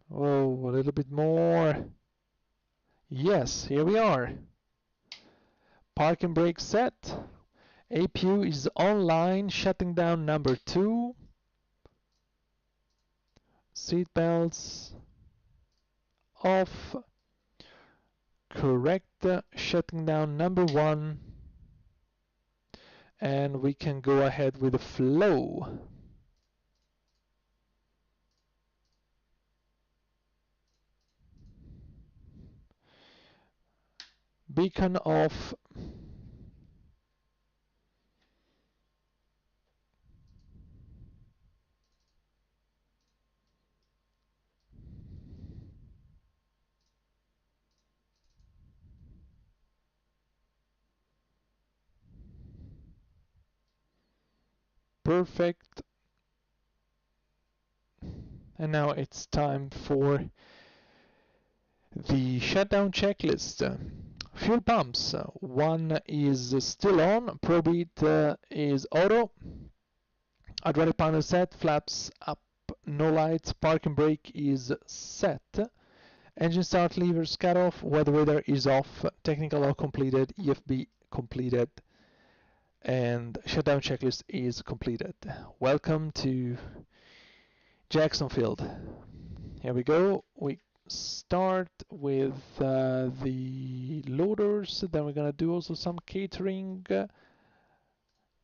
Whoa, a little bit more. Yes, here we are. Parking brake set. APU is online, shutting down number 2. Seat belts off. Correct, shutting down number 1. And we can go ahead with the flow. Beacon off. Perfect. And now it's time for the shutdown checklist. Fuel pumps, one is still on, ProBeat is auto, hydraulic panel set, flaps up, no lights, parking brake is set, engine start levers cut off, weather radar is off, technical log completed, EFB completed, and shutdown checklist is completed. Welcome to Jacksonville. Here we go. We start with the loaders, then we're gonna do also some catering,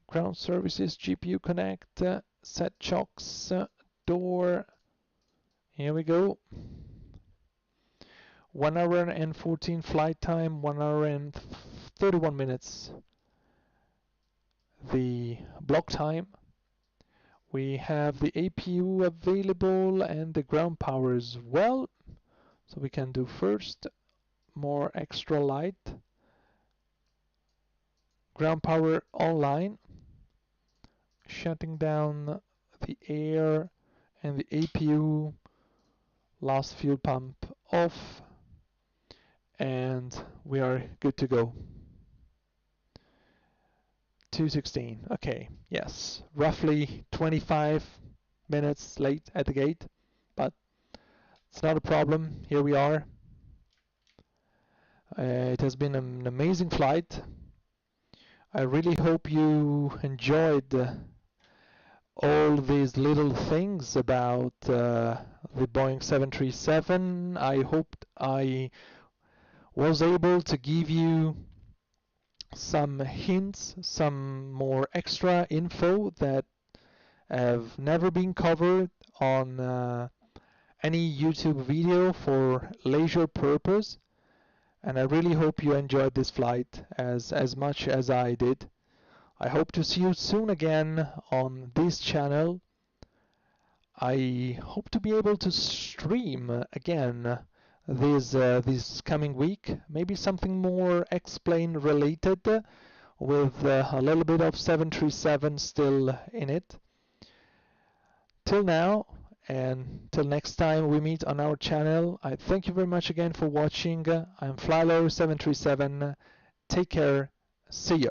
ground services, GPU connect, set chocks, door. Here we go. 1 hour and 14 flight time, 1 hour and 31 minutes the block time. We have the APU available and the ground power as well. So we can do first more extra light. Ground power online. Shutting down the air and the APU Last fuel pump off, and we are good to go. 2:16. Okay, yes, roughly 25 minutes late at the gate, but it's not a problem. Here we are. It has been an amazing flight. I really hope you enjoyed all these little things about the Boeing 737. I hoped I was able to give you some hints, some more extra info that have never been covered on any YouTube video for leisure purpose. And I really hope you enjoyed this flight as much as I did. I hope to see you soon again on this channel. I hope to be able to stream again this coming week, maybe something more Xplane related with a little bit of 737 still in it. Till now, and till next time we meet on our channel, I thank you very much again for watching. I'm FlyLower737. Take care. See ya.